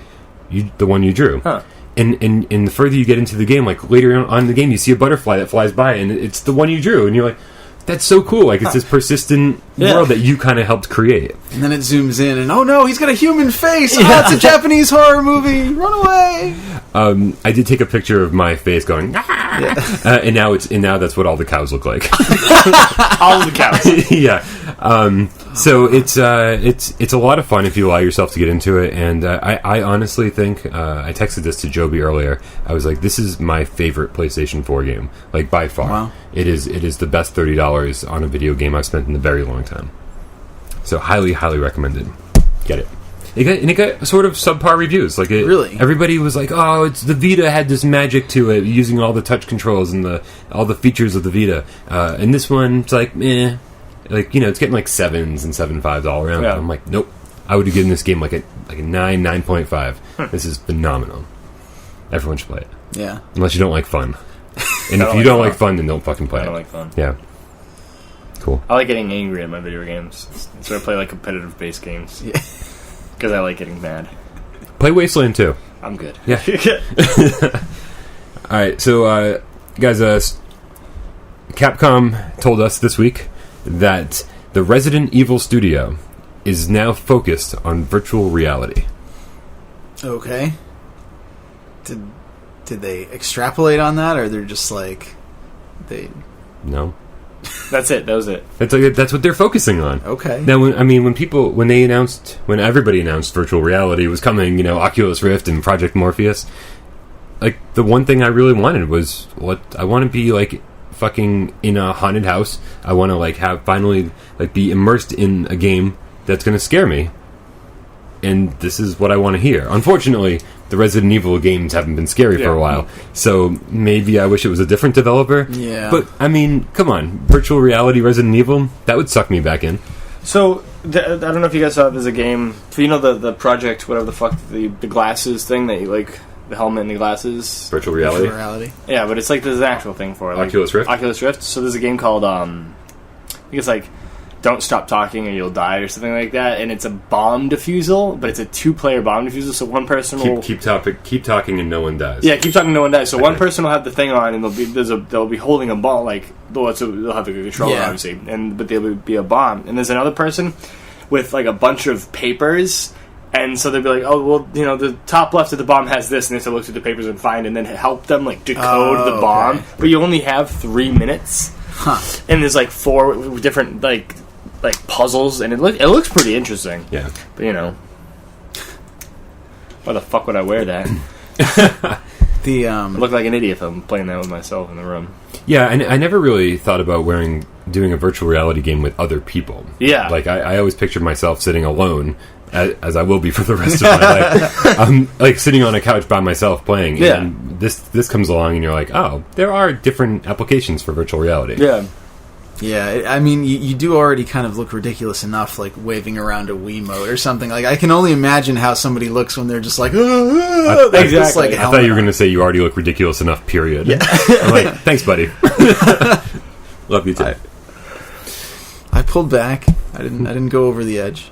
the one you drew. Huh. And the further you get into the game, like later on in the game you see a butterfly that flies by and it's the one you drew and you're like, that's so cool. Like, it's this persistent world that you kind of helped create. And then it zooms in, and oh no, he's got a human face! Oh, it's a Japanese horror movie! Run away! I did take a picture of my face going, and now that's what all the cows look like. All the cows. Yeah. So it's a lot of fun if you allow yourself to get into it. And I honestly think I texted this to Jobby earlier. I was like, this is my favorite PlayStation 4 game, like by far. Wow. It is the best $30 on a video game I've spent in a very long time. So highly, highly recommended. Get it. It got sort of subpar reviews. Like really? Everybody was like, "Oh, it's the Vita had this magic to it, using all the touch controls and all the features of the Vita." And this one, it's like, meh. Like it's getting like 7s and 7.5s all around. Yeah. I'm like, nope. I would have given this game like a 9, 9.5. This is phenomenal. Everyone should play it. Yeah. Unless you don't like fun. And if you don't like fun, then don't fucking play it. I don't like fun. Yeah. Cool. I like getting angry at my video games. So I play like competitive based games. Yeah. Because I like getting mad. Play Wasteland 2. I'm good. Yeah. Alright, so guys, Capcom told us this week that the Resident Evil studio is now focused on virtual reality. Okay. Did they extrapolate on that, or they're just like No. That's it. That was it. That's what they're focusing on. Okay. Now, when everybody announced virtual reality was coming, Oculus Rift and Project Morpheus, like the one thing I really wanted was I want to be like fucking in a haunted house. I want to like have finally like be immersed in a game that's going to scare me. And this is what I want to hear. Unfortunately, the Resident Evil games haven't been scary for a while, so maybe I wish it was a different developer. Yeah. But, I mean, come on. Virtual reality Resident Evil, that would suck me back in. So, I don't know if you guys saw it. There's a game, the project, whatever the fuck, the glasses thing that you, like, the helmet and the glasses. Virtual reality? Virtual reality. Yeah, but it's like there's an actual thing for it. Like, Oculus Rift? Oculus Rift. So there's a game called, I think it's like, Don't Stop Talking or You'll Die or something like that, and it's a bomb defusal, but it's a 2-player bomb defusal, so one person will... Keep talking and no one dies. Yeah, keep talking, no one dies. So one person will have the thing on, and they'll be holding a bomb, like, they'll have the controller, obviously, but there'll be a bomb. And there's another person with, like, a bunch of papers, and so they'll be like, oh, well, the top left of the bomb has this, and they have to look through the papers and find, and then help them, like, decode the bomb. Okay. But you only have 3 minutes. Huh. And there's, like, 4 different, like puzzles, and it looks pretty interesting. Yeah. But why the fuck would I wear that? I look like an idiot if I'm playing that with myself in the room. Yeah, and I never really thought about doing a virtual reality game with other people. Yeah. Like, I always pictured myself sitting alone, as I will be for the rest of my life. I'm like sitting on a couch by myself playing. Yeah. And this comes along and you're like, oh, there are different applications for virtual reality. Yeah. Yeah, I mean, you do already kind of look ridiculous enough, like waving around a Wiimote or something. Like, I can only imagine how somebody looks when they're just like, Exactly. I thought you were going to say you already look ridiculous enough, period. Yeah. I'm like, thanks, buddy. Love you too. I pulled back. I didn't go over the edge.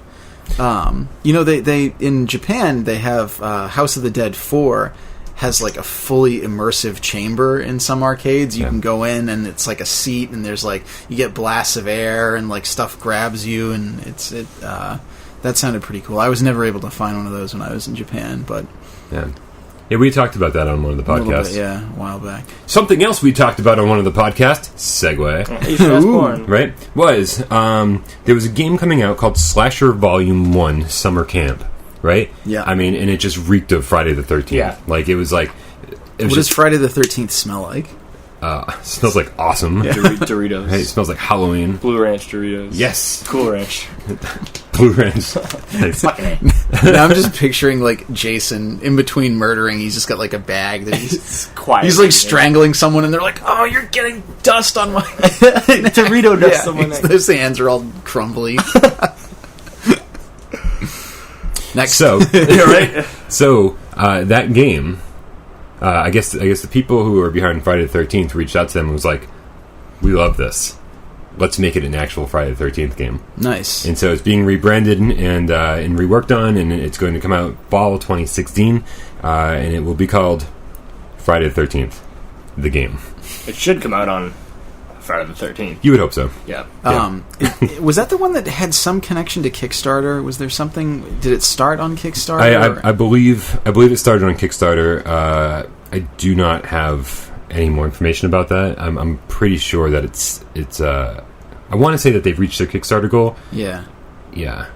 They in Japan, they have House of the Dead 4 has like a fully immersive chamber in some arcades. You can go in and it's like a seat and there's like you get blasts of air and like stuff grabs you and that sounded pretty cool. I was never able to find one of those when I was in Japan, but yeah, we talked about that on one of the podcasts. A while back. Something else we talked about on one of the podcasts, segue, right? Was there was a game coming out called Slasher Volume 1 Summer Camp. Right? Yeah. I mean, and it just reeked of Friday the 13th. Yeah. Like, it was like... What does Friday the 13th smell like? Smells like awesome. Yeah. Doritos. Hey, it smells like Halloween. Blue Ranch Doritos. Yes. Cool Ranch. Blue Ranch. Now I'm just picturing, like, Jason, in between murdering, he's just got, like, a bag that he's... quiet. He's, like, strangling someone, and they're like, oh, you're getting dust on my... Dorito dust on my neck. Those hands are all crumbly. Next. So, right. So that game, I guess the people who are behind Friday the 13th reached out to them and was like, "We love this. Let's make it an actual Friday the 13th game." Nice. And so it's being rebranded and reworked on, and it's going to come out fall 2016, and it will be called Friday the 13th, the game. It should come out on Friday the 13th. You would hope so. Yeah. Was that the one that had some connection to Kickstarter? Was there something? Did it start on Kickstarter? I believe it started on Kickstarter. I do not have any more information about that. I'm pretty sure that it's. I want to say that they've reached their Kickstarter goal. Yeah. Yeah.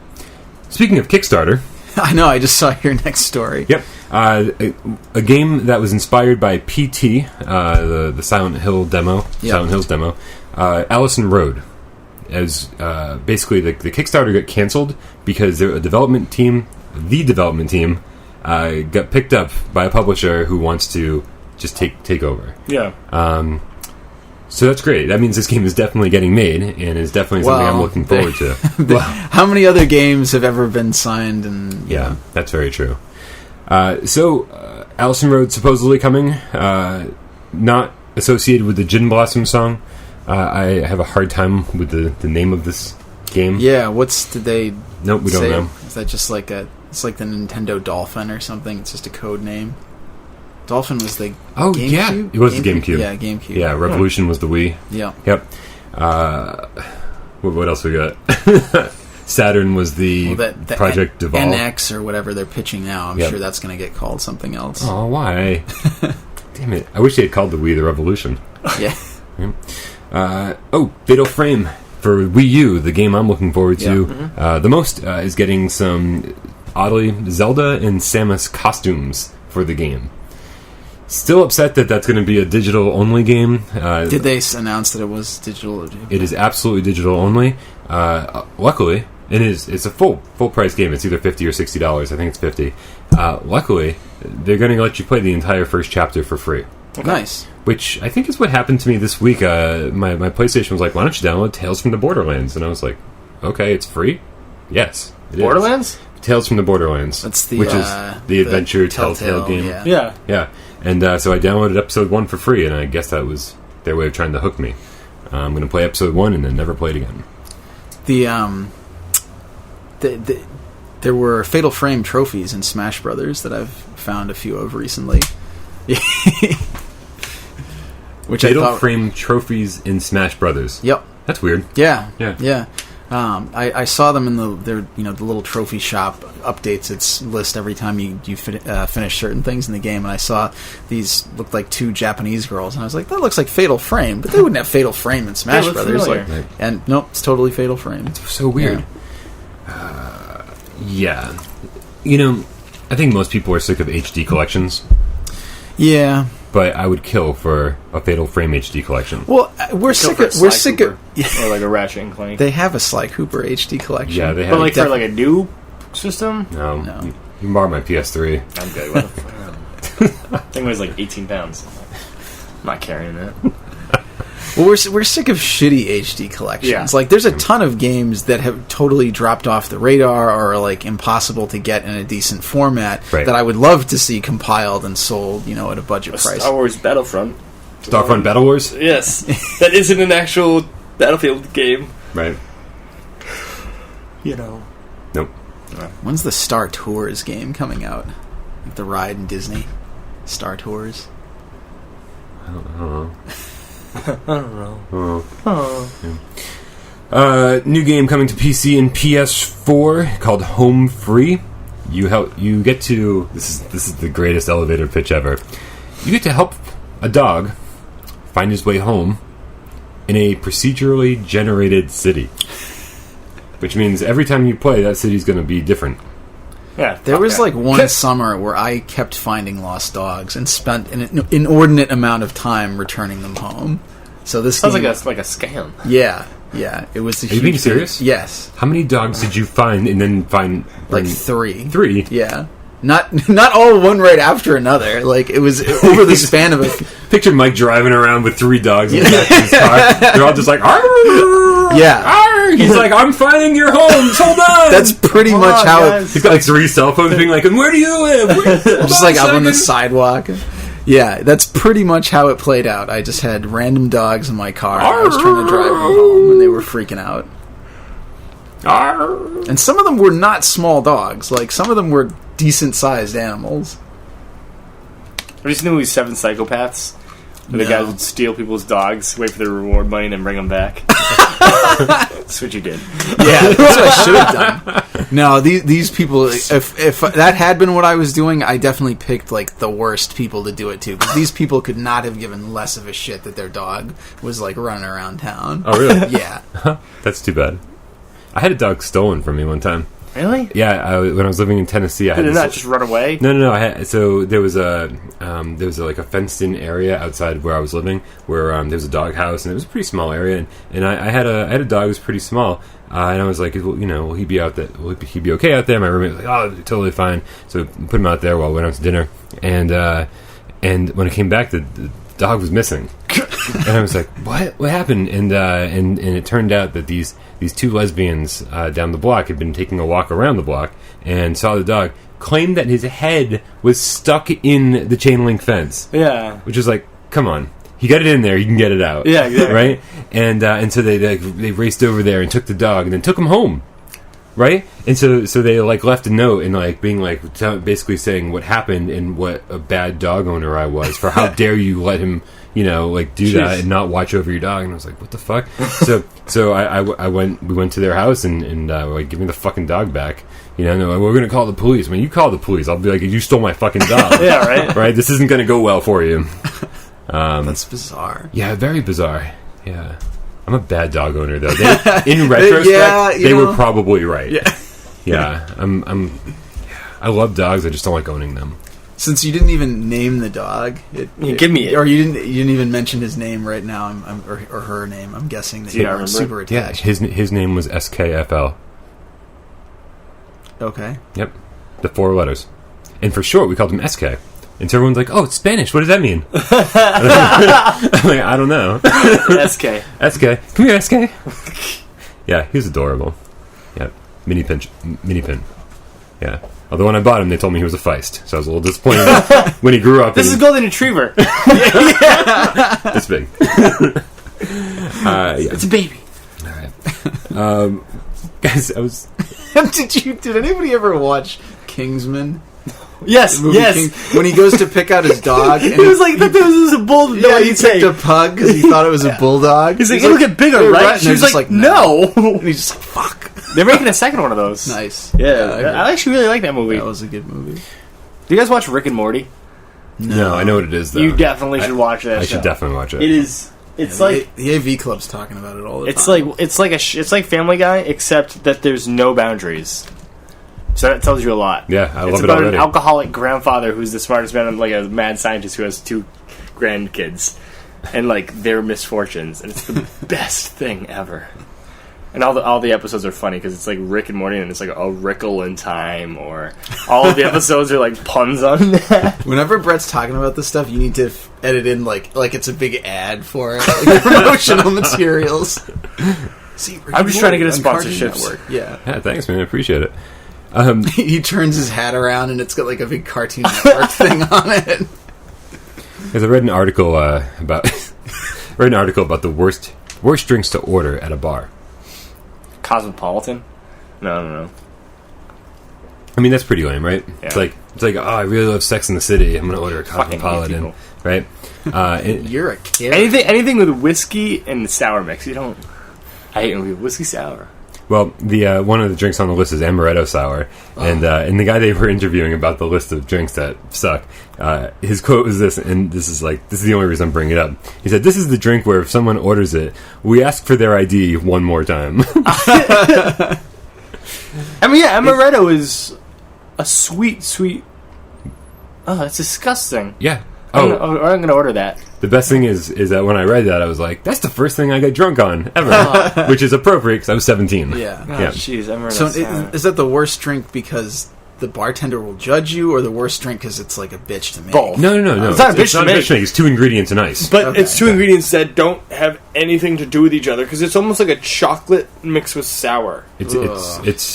Speaking of Kickstarter, I know. I just saw your next story. Yep. A game that was inspired by PT, the Silent Hill demo, Yep. Silent Hills demo, Allison Road. As basically the Kickstarter got canceled because the development team got picked up by a publisher who wants to just take over. Yeah. So that's great. That means this game is definitely getting made and is definitely something I'm looking forward to. How many other games have ever been signed? And yeah, that's very true. So Allison Road supposedly coming, not associated with the Gin Blossom song. I have a hard time with the name of this game. Yeah, did they? Nope, we don't know. Is that just like it's like the Nintendo Dolphin or something? It's just a code name. Dolphin was the GameCube? Yeah, it was the GameCube. Yeah, GameCube. Yeah, Revolution was the Wii. Yeah. Yep. What else we got? Saturn was the Project Devolve. NX or whatever they're pitching now. I'm sure that's going to get called something else. Oh, why? Damn it. I wish they had called the Wii the Revolution. Yeah. Fatal Frame for Wii U, the game I'm looking forward to the most, is getting some, oddly, Zelda and Samus costumes for the game. Still upset that that's going to be a digital-only game. Did they announce that it was digital? It is absolutely digital only. Luckily, it's a full-price game. It's either $50 or $60. I think it's $50. Luckily, they're going to let you play the entire first chapter for free. Okay. Nice. Which I think is what happened to me this week. My PlayStation was like, why don't you download Tales from the Borderlands? And I was like, okay, it's free? Yes, it Borderlands? is. Tales from the Borderlands. That's the... Which is the adventure Telltale game. Yeah. And so I downloaded episode 1 for free, and I guess that was their way of trying to hook me. I'm going to play episode 1 and then never play it again. There were Fatal Frame trophies in Smash Brothers that I've found a few of recently. Fatal Frame trophies in Smash Brothers. Yep. That's weird. Yeah. Yeah. I saw them in the little trophy shop updates its list every time you finish certain things in the game, and I saw these looked like two Japanese girls, and I was like, that looks like Fatal Frame, but they wouldn't have Fatal Frame in Smash Brothers. Right. And nope, it's totally Fatal Frame. It's so weird. Yeah. I think most people are sick of HD collections. Yeah. But I would kill for a Fatal Frame HD collection. Well, we're sick of or like a Ratchet and Clank. They have a Sly Cooper HD collection. Yeah, they have. But like for like a new system? No. You can borrow my PS3. I'm good. What the fuck? I think it was like 18 pounds. I'm not carrying that. Well, we're sick of shitty HD collections. Yeah. Like, there's a ton of games that have totally dropped off the radar or are, like, impossible to get in a decent format that I would love to see compiled and sold, you know, at a budget price. Star Wars Battlefront. Starfront Battle Wars? Yes. That isn't an actual Battlefield game. Right. You know. Nope. When's the Star Tours game coming out? Like the ride in Disney? Star Tours? I don't know. I don't know. New game coming to PC and PS4 called Home Free. You get to this is the greatest elevator pitch ever. You get to help a dog find his way home in a procedurally generated city, which means every time you play, that city's going to be different. Yeah, there was like one summer where I kept finding lost dogs and spent an inordinate amount of time returning them home. So this sounds like a scam. Yeah, it was. Are you being serious? Yes. How many dogs did you find and then find? Like 3. 3. Yeah. Not all one right after another. Like, it was over the span of a... Picture Mike driving around with 3 dogs in the back of his car. They're all just like, arr! Yeah. Arr! He's like, I'm finding your homes. Hold on. That's pretty much how it... He's got like 3 cell phones being like, and where do you live? Just like out on the sidewalk. Yeah, that's pretty much how it played out. I just had random dogs in my car. And I was trying to drive them home, and they were freaking out. Arr! And some of them were not small dogs. Like, some of them were decent-sized animals. Have you seen the movie 7 Psychopaths? Where the guys would steal people's dogs, wait for their reward money, and then bring them back. That's what you did. Yeah, that's what I should have done. No, these people, if that had been what I was doing, I definitely picked, like, the worst people to do it to. Because these people could not have given less of a shit that their dog was, like, running around town. Oh, really? Yeah. That's too bad. I had a dog stolen from me one time. Really? Yeah, when I was living in Tennessee, I had Did it not just run away? No. So there was a fenced-in area outside where I was living, where there was a dog house, and it was a pretty small area. And I had a dog who was pretty small, and I was like, well, will he be out there? Will he be okay out there? My roommate was like, oh, totally fine. So we put him out there while we went out to dinner, and when I came back, the dog was missing. And I was like, what happened? And it turned out that these 2 lesbians down the block had been taking a walk around the block and saw the dog, claimed that his head was stuck in the chain link fence. Yeah. Which is like, come on. You got it in there, you can get it out. Yeah, exactly. Right? And so they raced over there and took the dog and then took him home. Right? And so they like left a note and like being like basically saying what happened and what a bad dog owner I was for how dare you let him do that and not watch over your dog. And I was like, what the fuck? So we went to their house and like, give me the fucking dog back. No, we're going to call the police. When you call the police, I'll be like, you stole my fucking dog. Yeah, right? Right? This isn't going to go well for you. That's bizarre. Yeah, very bizarre. Yeah. I'm a bad dog owner, though. In retrospect, they were probably right. Yeah. Yeah. I love dogs. I just don't like owning them. Since you didn't even name the dog, give me it. Or you didn't even mention his name right now, or her name. I'm guessing that you weren't super attached. Yeah, his name was SKFL. Okay. Yep, the 4 letters, and for short we called him SK. And so everyone's like, "Oh, it's Spanish. What does that mean?" I'm like, I don't know. SK. Come here, SK. Yeah, he was adorable. Yeah, mini pin. Yeah. Although when I bought him, they told me he was a feist, so I was a little disappointed when he grew up. This is Golden Retriever. It's big. Yeah. It's a baby. All right. Guys, I was... Did anybody ever watch Kingsman? Yes. When he goes to pick out his dog, and he was like, "That was a bulldog." Yeah, he picked a pug because he thought it was a bulldog. He's like, "It'll get bigger, right?" She was like, "No." And he's just like, "Fuck." They're making a second one of those. Nice. Yeah, I actually really like that movie. That was a good movie. Do you guys watch Rick and Morty? No, I know what it is, though. You definitely should watch that. I should definitely watch it. It is. It's like the AV Club's talking about it all the time. It's like Family Guy, except that there's no boundaries. So that tells you a lot. Yeah, I love it's it about already. an alcoholic grandfather who's the smartest man, like a mad scientist who has 2 grandkids, and like their misfortunes, and it's the best thing ever. And all the episodes are funny because it's like Rick and Morty, and it's like a Rickle in Time, or all of the episodes are like puns on that. Whenever Brett's talking about this stuff, you need to edit in like it's a big ad for it, like promotional materials. See, I'm just trying to get a on Cartoon sponsorships. Network. Yeah. Yeah, thanks, man. I appreciate it. He turns his hat around and it's got like a big Cartoon Network thing on it. Because I read an article about the worst drinks to order at a bar. Cosmopolitan? No. I mean, that's pretty lame, right? Yeah. It's like, oh, I really love Sex in the City. I'm going to order a Fucking Cosmopolitan, hate right? You're a kid. Anything with whiskey and sour mix. You don't. I hate when we whiskey sour. Well, the one of the drinks on the list is amaretto sour, and the guy they were interviewing about the list of drinks that suck, his quote was this, and this is the only reason I'm bringing it up. He said, "This is the drink where if someone orders it, we ask for their ID one more time." I mean, yeah, amaretto is a sweet. Oh, that's disgusting. Yeah. I'm gonna order that. The best thing is that when I read that, I was like, "That's the first thing I got drunk on ever," which is appropriate because I was 17. Yeah. Oh, Yeah. jeez, amaretto So sour. is that the worst drink because the bartender will judge you, or the worst drink because it's like a bitch to make? Both. No. It's not a bitch to make. It's 2 ingredients and ice. But Okay, it's 2 ingredients that don't have anything to do with each other because it's almost like a chocolate mixed with sour. It's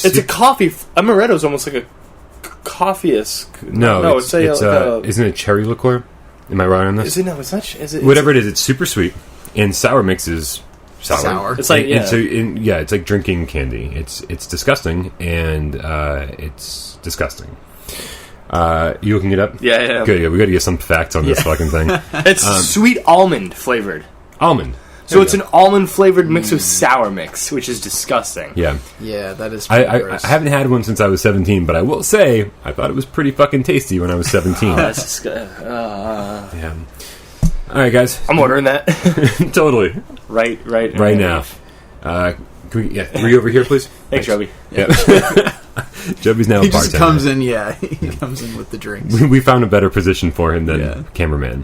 It's a coffee. Amaretto is almost like a coffee-esque. no. It's Isn't it cherry liqueur? Am I right on this? Is it? No, it's not. Is it? Whatever it is, it's super sweet, and sour mix is sour. It's like it's like drinking candy. It's disgusting, and it's disgusting. You looking it up? Yeah. Good. Yeah, we got to get some facts on this fucking thing. It's sweet almond flavored. Almond. So it's an almond flavored mix with sour mix, which is disgusting. Yeah. Yeah, that is. I gross. haven't had one since I was 17, but I will say I thought it was pretty fucking tasty when I was 17. That's disgusting. Yeah. All right, guys. I'm ordering that Totally. right now. Can we, 3 over here, please. Thanks, Jobby. Yeah. Jobby's now He a just bartender. comes in. Yeah, he comes in with the drinks. We found a better position for him than Yeah. cameraman.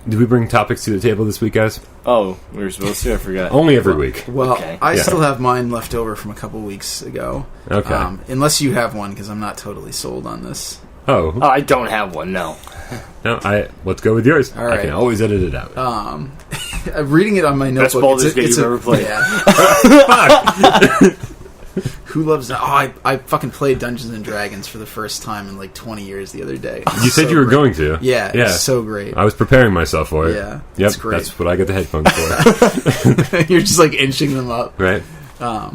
Did we bring topics to the table this week, guys? Oh, we were supposed to. I forgot. Only every week. Well, Okay. I Yeah. still have mine left over from a couple weeks ago. Okay. Unless you have one, because I'm not totally sold on this. Oh, I don't have one. No. no. Let's go with yours. All I right. can always edit it out. I'm reading it on my Best notebook. Baldur's Gate you've ever played. Yeah. Who loves that? Oh, I fucking played Dungeons and Dragons for the first time in like 20 years the other day. You said So you were great. going to. Yeah, it's so great. I was preparing myself for it. Yeah, Yep. it's great. That's what I got the headphones for. You're just like inching them up. Right.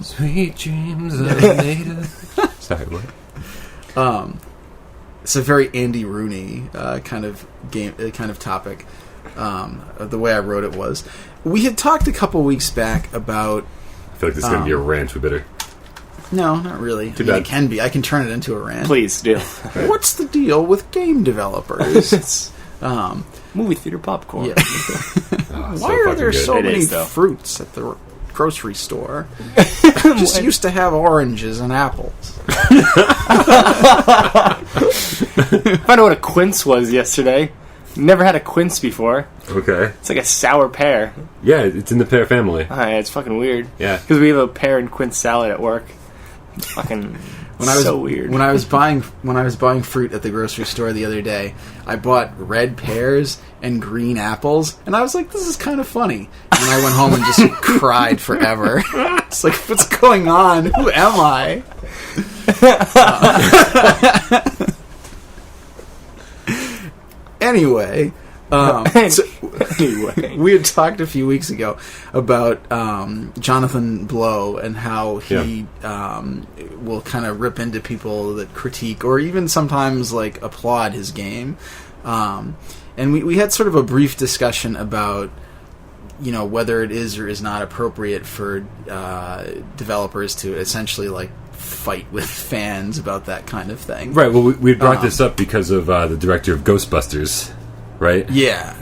Sweet dreams are made of. Sorry, what? It's a very Andy Rooney kind of game, kind of topic. The way I wrote it was, we had talked a couple weeks back about. I feel like this is going to be a rant. We better. No, not really. I mean, bad. it can be. I can turn it into a rant. Please do. What's the deal with game developers? Movie theater popcorn. Yeah. Oh, so Why are fucking there good. so It many is, though. fruits at the grocery store? Just used to have oranges and apples. Found out what a quince was yesterday. Never had a quince before. Okay. It's like a sour pear. Yeah, it's in the pear family. Yeah, it's fucking weird. Yeah. Because we have a pear and quince salad at work. It's fucking so weird. When I was buying fruit at the grocery store the other day, I bought red pears and green apples, and I was like, "This is kind of funny." And I went home and just cried forever. It's like, what's going on? Who am I? Anyway. Anyway. We had talked a few weeks ago about Jonathan Blow and how he will kind of rip into people that critique or even sometimes like applaud his game. And we had sort of a brief discussion about whether it is or is not appropriate for developers to essentially like fight with fans about that kind of thing. Right. Well, we brought this up because of the director of Ghostbusters. Right? Yeah.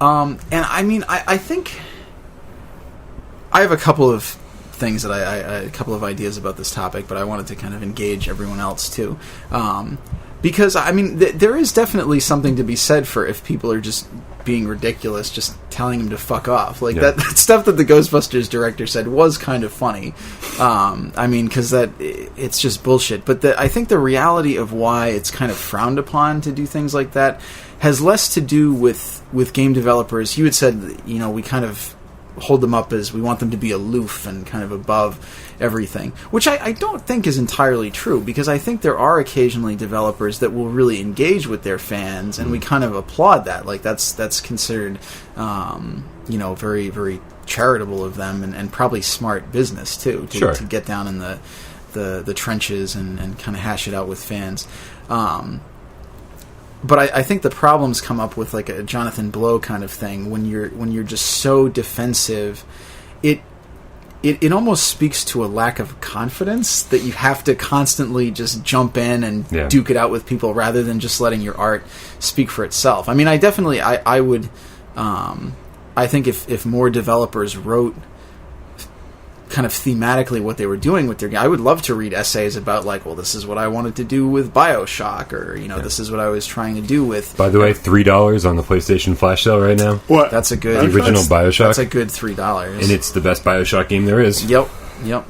And I mean, I think I have a couple of things that I a couple of ideas about this topic, but I wanted to kind of engage everyone else too, because I mean there is definitely something to be said for if people are just being ridiculous, just telling him to fuck off. Like that stuff that the Ghostbusters director said was kind of funny. I mean, because it's just bullshit. But I think the reality of why it's kind of frowned upon to do things like that has less to do with game developers. You had said, you know, we kind of hold them up as we want them to be aloof and kind of above everything, which I don't think is entirely true, because I think there are occasionally developers that will really engage with their fans, and we kind of applaud that. Like that's considered, you know, very, very charitable of them, and probably smart business too, to get down in the trenches and kind of hash it out with fans. But I think the problems come up with like a Jonathan Blow kind of thing when you're just so defensive. It almost speaks to a lack of confidence that you have to constantly just jump in and duke it out with people rather than just letting your art speak for itself. I mean, I would I think if more developers wrote kind of thematically what they were doing with their game, I would love to read essays about like, well, this is what I wanted to do with BioShock, or you know, this is what I was trying to do with. By the way, $3 on the PlayStation Flash sale right now. What? That's a good. The original BioShock. That's a good $3, and it's the best BioShock game there is. Yep,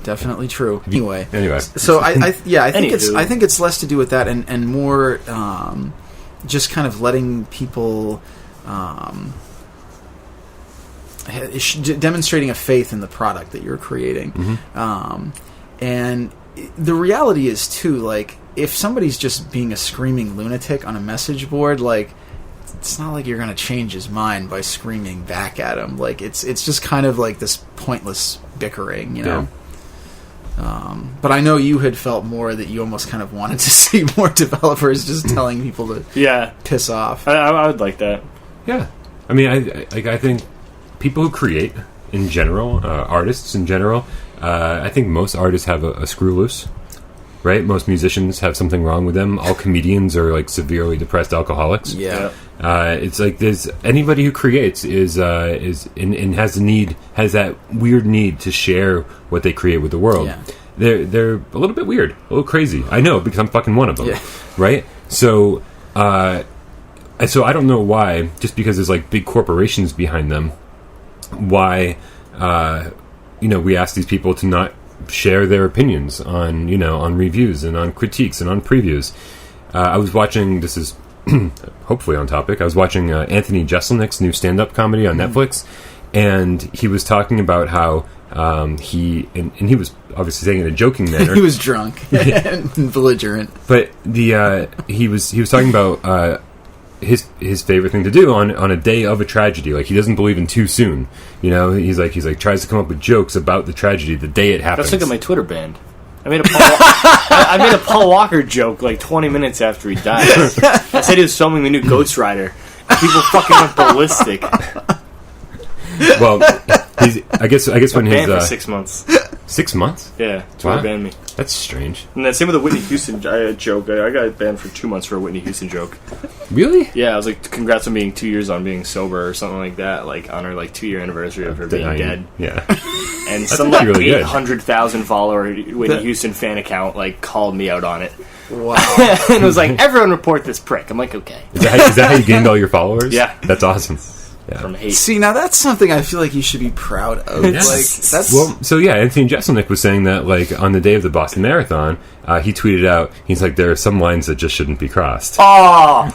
definitely true. Anyway, so I think it's less to do with that and more just kind of letting people. Demonstrating a faith in the product that you're creating. And the reality is too, like, if somebody's just being a screaming lunatic on a message board, like, it's not like you're going to change his mind by screaming back at him. Like, it's just kind of like this pointless bickering, you know. But I know you had felt more that you almost kind of wanted to see more developers just telling people to piss off. I would like that. Yeah, I mean, I think people who create in general, artists in general, I think most artists have a screw loose, right? Most musicians have something wrong with them. All comedians are like severely depressed alcoholics. Yeah. It's like there's anybody who creates is and has that weird need to share what they create with the world. Yeah. They're a little bit weird, a little crazy. I know, because I'm fucking one of them, right? So I don't know why, just because there's like big corporations behind them, why we ask these people to not share their opinions on on reviews and on critiques and on previews. I was watching, this is hopefully on topic, I was watching Anthony Jeselnik's new stand-up comedy on Netflix, and he was talking about how he was obviously saying in a joking manner. He was drunk and belligerent, but he was talking about his favorite thing to do on a day of a tragedy. Like, he doesn't believe in too soon. He's like tries to come up with jokes about the tragedy the day it happens. That's like my Twitter banned. I made a Paul Walker joke like 20 minutes after he died. I said he was filming the new Ghost Rider. People fucking went ballistic. Well, I guess when banned for 6 months. 6 months? Yeah, Twitter banned me. That's strange. And then same with the Whitney Houston joke. I got banned for 2 months for a Whitney Houston joke. Really? Yeah, I was like, congrats on being 2 years on being sober or something like that. Like on her 2-year anniversary of her being dead. Yeah. And some really 800,000 follower Whitney Houston fan account called me out on it. Wow. And it was like, everyone report this prick. I'm like, okay. Is that how you gained all your followers? Yeah. That's awesome. Yeah. From hate. See, now that's something I feel like you should be proud of. Yes. That's Anthony Jeselnik was saying that on the day of the Boston Marathon, he tweeted out, he's like, there are some lines that just shouldn't be crossed. Oh.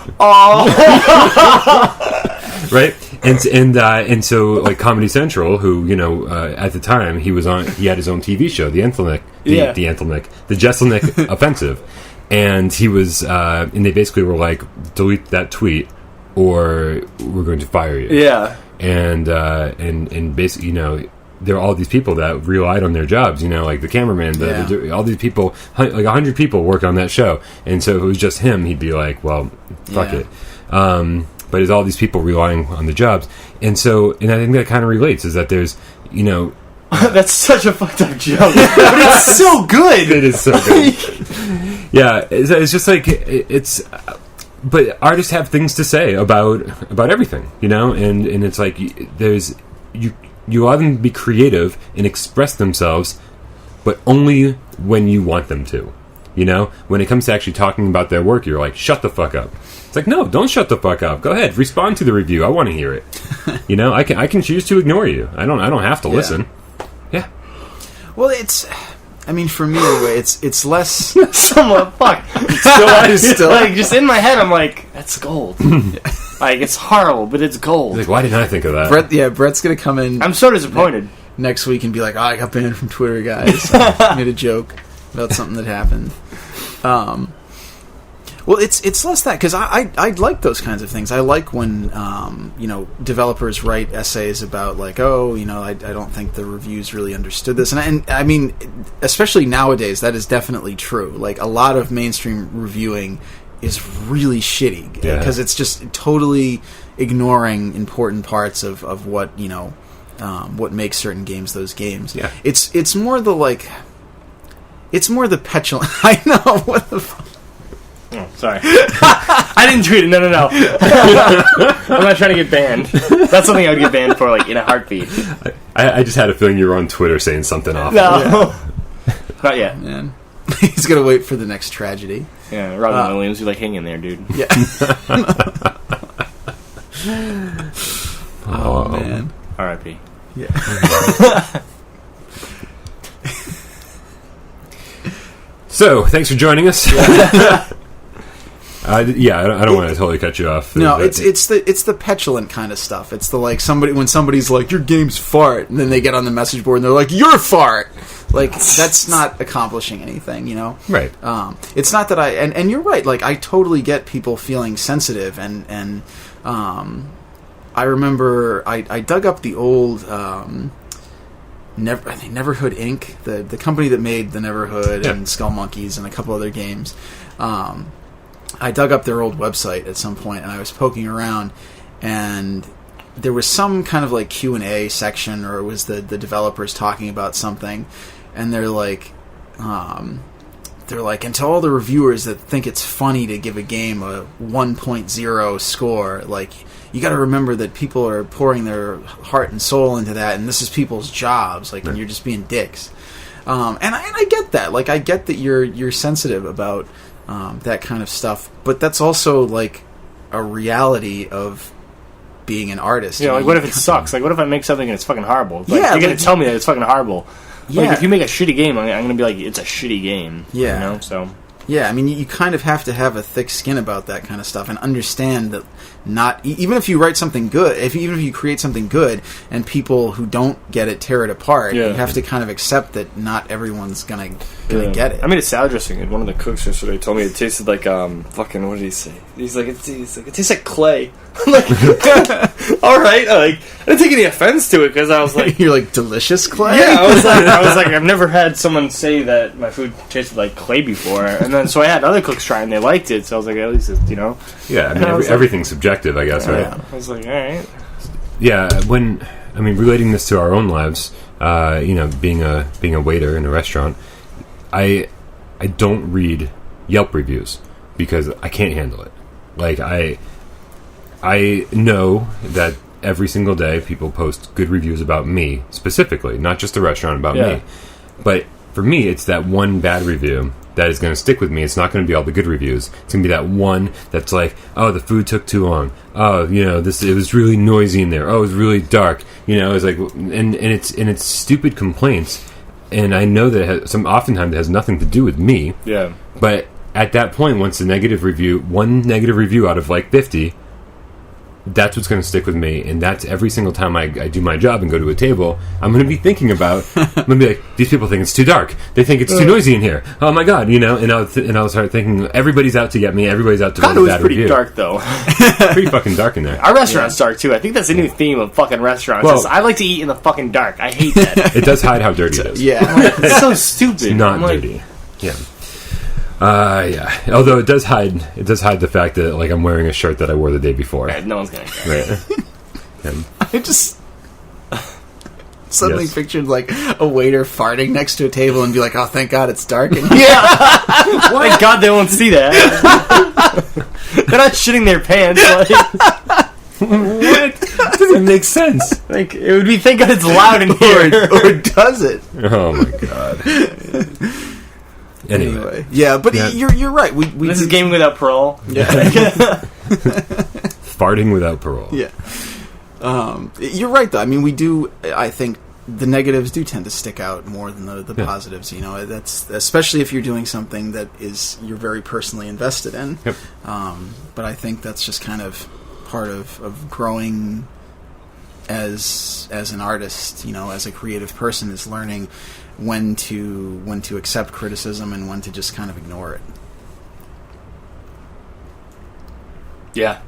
Right? And so Comedy Central, who at the time he had his own TV show, the Jeselnik Offensive, and he was and they basically were like, delete that tweet or we're going to fire you. Yeah. And basically, there are all these people that relied on their jobs, like the cameraman, all these people, 100 people work on that show. And so if it was just him, he'd be like, well, fuck it. But it's all these people relying on the jobs. And I think that kind of relates, is that there's, That's such a fucked up joke. But it's so good. It is so good. Yeah. It's just it's... But artists have things to say about everything, and it's like You allow them to be creative and express themselves, but only when you want them to. You know, when it comes to actually talking about their work, you're like, shut the fuck up. It's like, no, don't shut the fuck up. Go ahead, respond to the review. I want to hear it. You know, I can choose to ignore you. I don't have to listen. Yeah. Well, I mean, for me anyway, it's less. Somewhat fuck. Still, like, just in my head, I'm like, that's gold. Like, it's horrible, but it's gold. Like, why didn't I think of that? Brett's gonna come in. I'm so disappointed. Next week and be like, oh, I got banned from Twitter, guys. I made a joke about something that happened. Well, it's less that, because I like those kinds of things. I like when developers write essays about like, oh, I don't think the reviews really understood this, and I mean, especially nowadays, that is definitely true. Like, a lot of mainstream reviewing is really shitty because it's just totally ignoring important parts of what what makes certain games those games. Yeah, it's more the like. It's more the petulant. I know. What the fuck? Oh, sorry. I didn't tweet it. No. I'm not trying to get banned. That's something I would get banned for, like, in a heartbeat. I just had a feeling you were on Twitter saying something awful. No. Not yet. Man. He's going to wait for the next tragedy. Yeah, Robin Williams, you're like, hang in there, dude. Yeah. Oh, man. R.I.P. Yeah. So, thanks for joining us. I don't want to totally cut you off. No, it's the petulant kind of stuff. It's the like when somebody's like, your game's fart, and then they get on the message board and they're like, you're fart. Like, that's not accomplishing anything, Right. It's not that and you're right. Like, I totally get people feeling sensitive, and I remember I dug up the old. Neverhood Inc., the company that made the Neverhood and Skull Monkeys and a couple other games. I dug up their old website at some point, and I was poking around, and there was some kind of like Q&A section, or it was the developers talking about something, and they're like, and to all the reviewers that think it's funny to give a game a 1.0 score, like, you got to remember that people are pouring their heart and soul into that, and this is people's jobs, like, and you're just being dicks. And I get that. Like, I get that you're sensitive about that kind of stuff, but that's also like a reality of being an artist. Yeah, like, what if it sucks? Like, what if I make something and it's fucking horrible? Like, you're gonna tell me that it's fucking horrible. Yeah. Like, if you make a shitty game, I'm gonna be like, it's a shitty game. Yeah. So. Yeah, I mean, you kind of have to have a thick skin about that kind of stuff and understand that even if you write something good, even if you create something good and people who don't get it tear it apart, you have to kind of accept that not everyone's gonna get it. I made a salad dressing, and one of the cooks yesterday told me it tasted like fucking, what did he say? He's like, it tastes like clay. I'm like, all right. I didn't take any offense to it because I was like, you're like, delicious clay. Yeah, I was like, I've never had someone say that my food tasted like clay before, and then so I had other cooks try and they liked it, so I was like, at least it's, Yeah, I mean, everything's subjective, I guess, right? Yeah. I was like, all right. Yeah, relating this to our own lives, being a waiter in a restaurant, I don't read Yelp reviews because I can't handle it. Like, I know that every single day people post good reviews about me, specifically, not just the restaurant, about me. But for me, it's that one bad review that is going to stick with me. It's not going to be all the good reviews. It's going to be that one that's like, oh, the food took too long. Oh, it was really noisy in there. Oh, it was really dark. It's like, and it's stupid complaints. And I know that oftentimes it has nothing to do with me. Yeah. But at that point, once one negative review out of like 50, that's what's going to stick with me, and that's every single time I do my job and go to a table, I'm going to be thinking about, I'm going to be like, these people think it's too dark, they think it's too noisy in here, oh my god, and I'll start thinking, everybody's out to get me, everybody's out to write a bad review. It was pretty dark, though. Pretty fucking dark in there. Our restaurant's dark, too. I think that's the new theme of fucking restaurants. Well, I like to eat in the fucking dark. I hate that. It does hide how dirty it is. Yeah. It's so stupid. It's not dirty. Yeah. Yeah. Although it does hide the fact that, like, I'm wearing a shirt that I wore the day before. Right, no one's gonna. Right. I just suddenly pictured like a waiter farting next to a table and be like, "Oh, thank God it's dark in here." Yeah. Thank God they won't see that. They're not shitting their pants. Like. What? doesn't make sense. Like, it would be thank God it's loud in here. or does it? Oh my god. Anyway. Yeah, but you're right. We This is gaming without parole. Yeah. Farting without parole. Yeah. You're right, though. I mean, we do. I think the negatives do tend to stick out more than the positives. You know, that's especially if you're doing something that you're very personally invested in. Yep. But I think that's just kind of part of growing as an artist. You know, as a creative person, is learning when to accept criticism and when to just kind of ignore it. Yeah.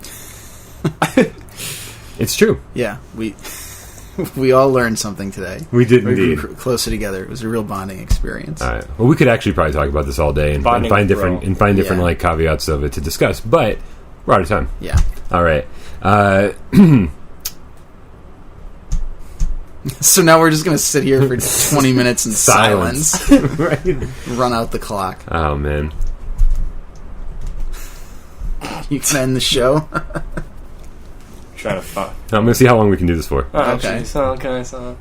It's true. Yeah, we all learned something today. We did We indeed. grew closer together. It was a real bonding experience. All right. Well, we could actually probably talk about this all day and Bonding find with different Yeah. like caveats of it to discuss, but we're out of time. Yeah. All right. So now we're just going to sit here for 20 minutes in silence. Right. Run out the clock. Oh man. You can end the show. Trying to fuck. I'm gonna see how long we can do this for. Oh, Okay. geez. Okay, so.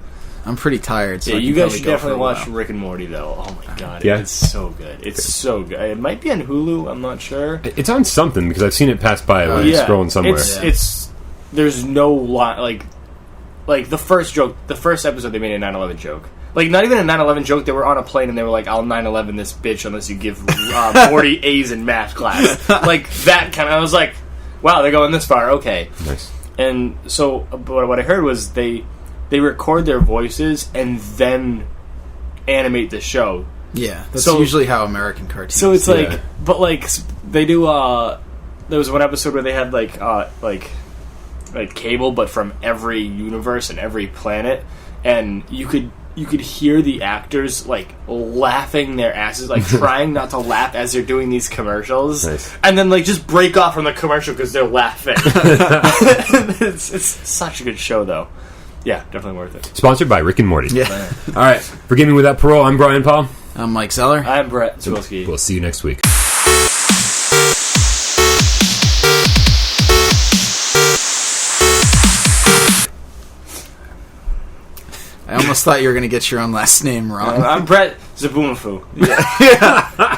I'm pretty tired. So Yeah, I you can guys probably should go definitely for a watch while. Rick and Morty, though. Oh my god, Yeah? it's so good. It's so good. It might be on Hulu. I'm not sure. It's on something because I've seen it pass by when I'm scrolling somewhere. It's there's no lot like the first episode they made a 9/11 joke. Like, not even a 9/11 joke. They were on a plane and they were like, "I'll 9/11 this bitch unless you give Morty A's in math class." Like that kind of. I was like, "Wow, they're going this far." Okay. Nice. And so, but what I heard was they record their voices and then animate the show. Yeah, that's So- usually how American cartoons. So it's like, Yeah. but like they do. There was one episode where they had like cable, but from every universe and every planet, and you could hear the actors like laughing their asses, like trying not to laugh as they're doing these commercials, Nice. and then like just break off from the commercial because they're laughing. it's such a good show, though. Yeah, definitely worth it. Sponsored by Rick and Morty. Yeah. All right. For Gaming Without Parole, I'm Brian Paul. I'm Mike Zeller. I'm Brett Zwilski. We'll see you next week. I almost thought you were going to get your own last name wrong. I'm Brett Zaboomafoo. Yeah.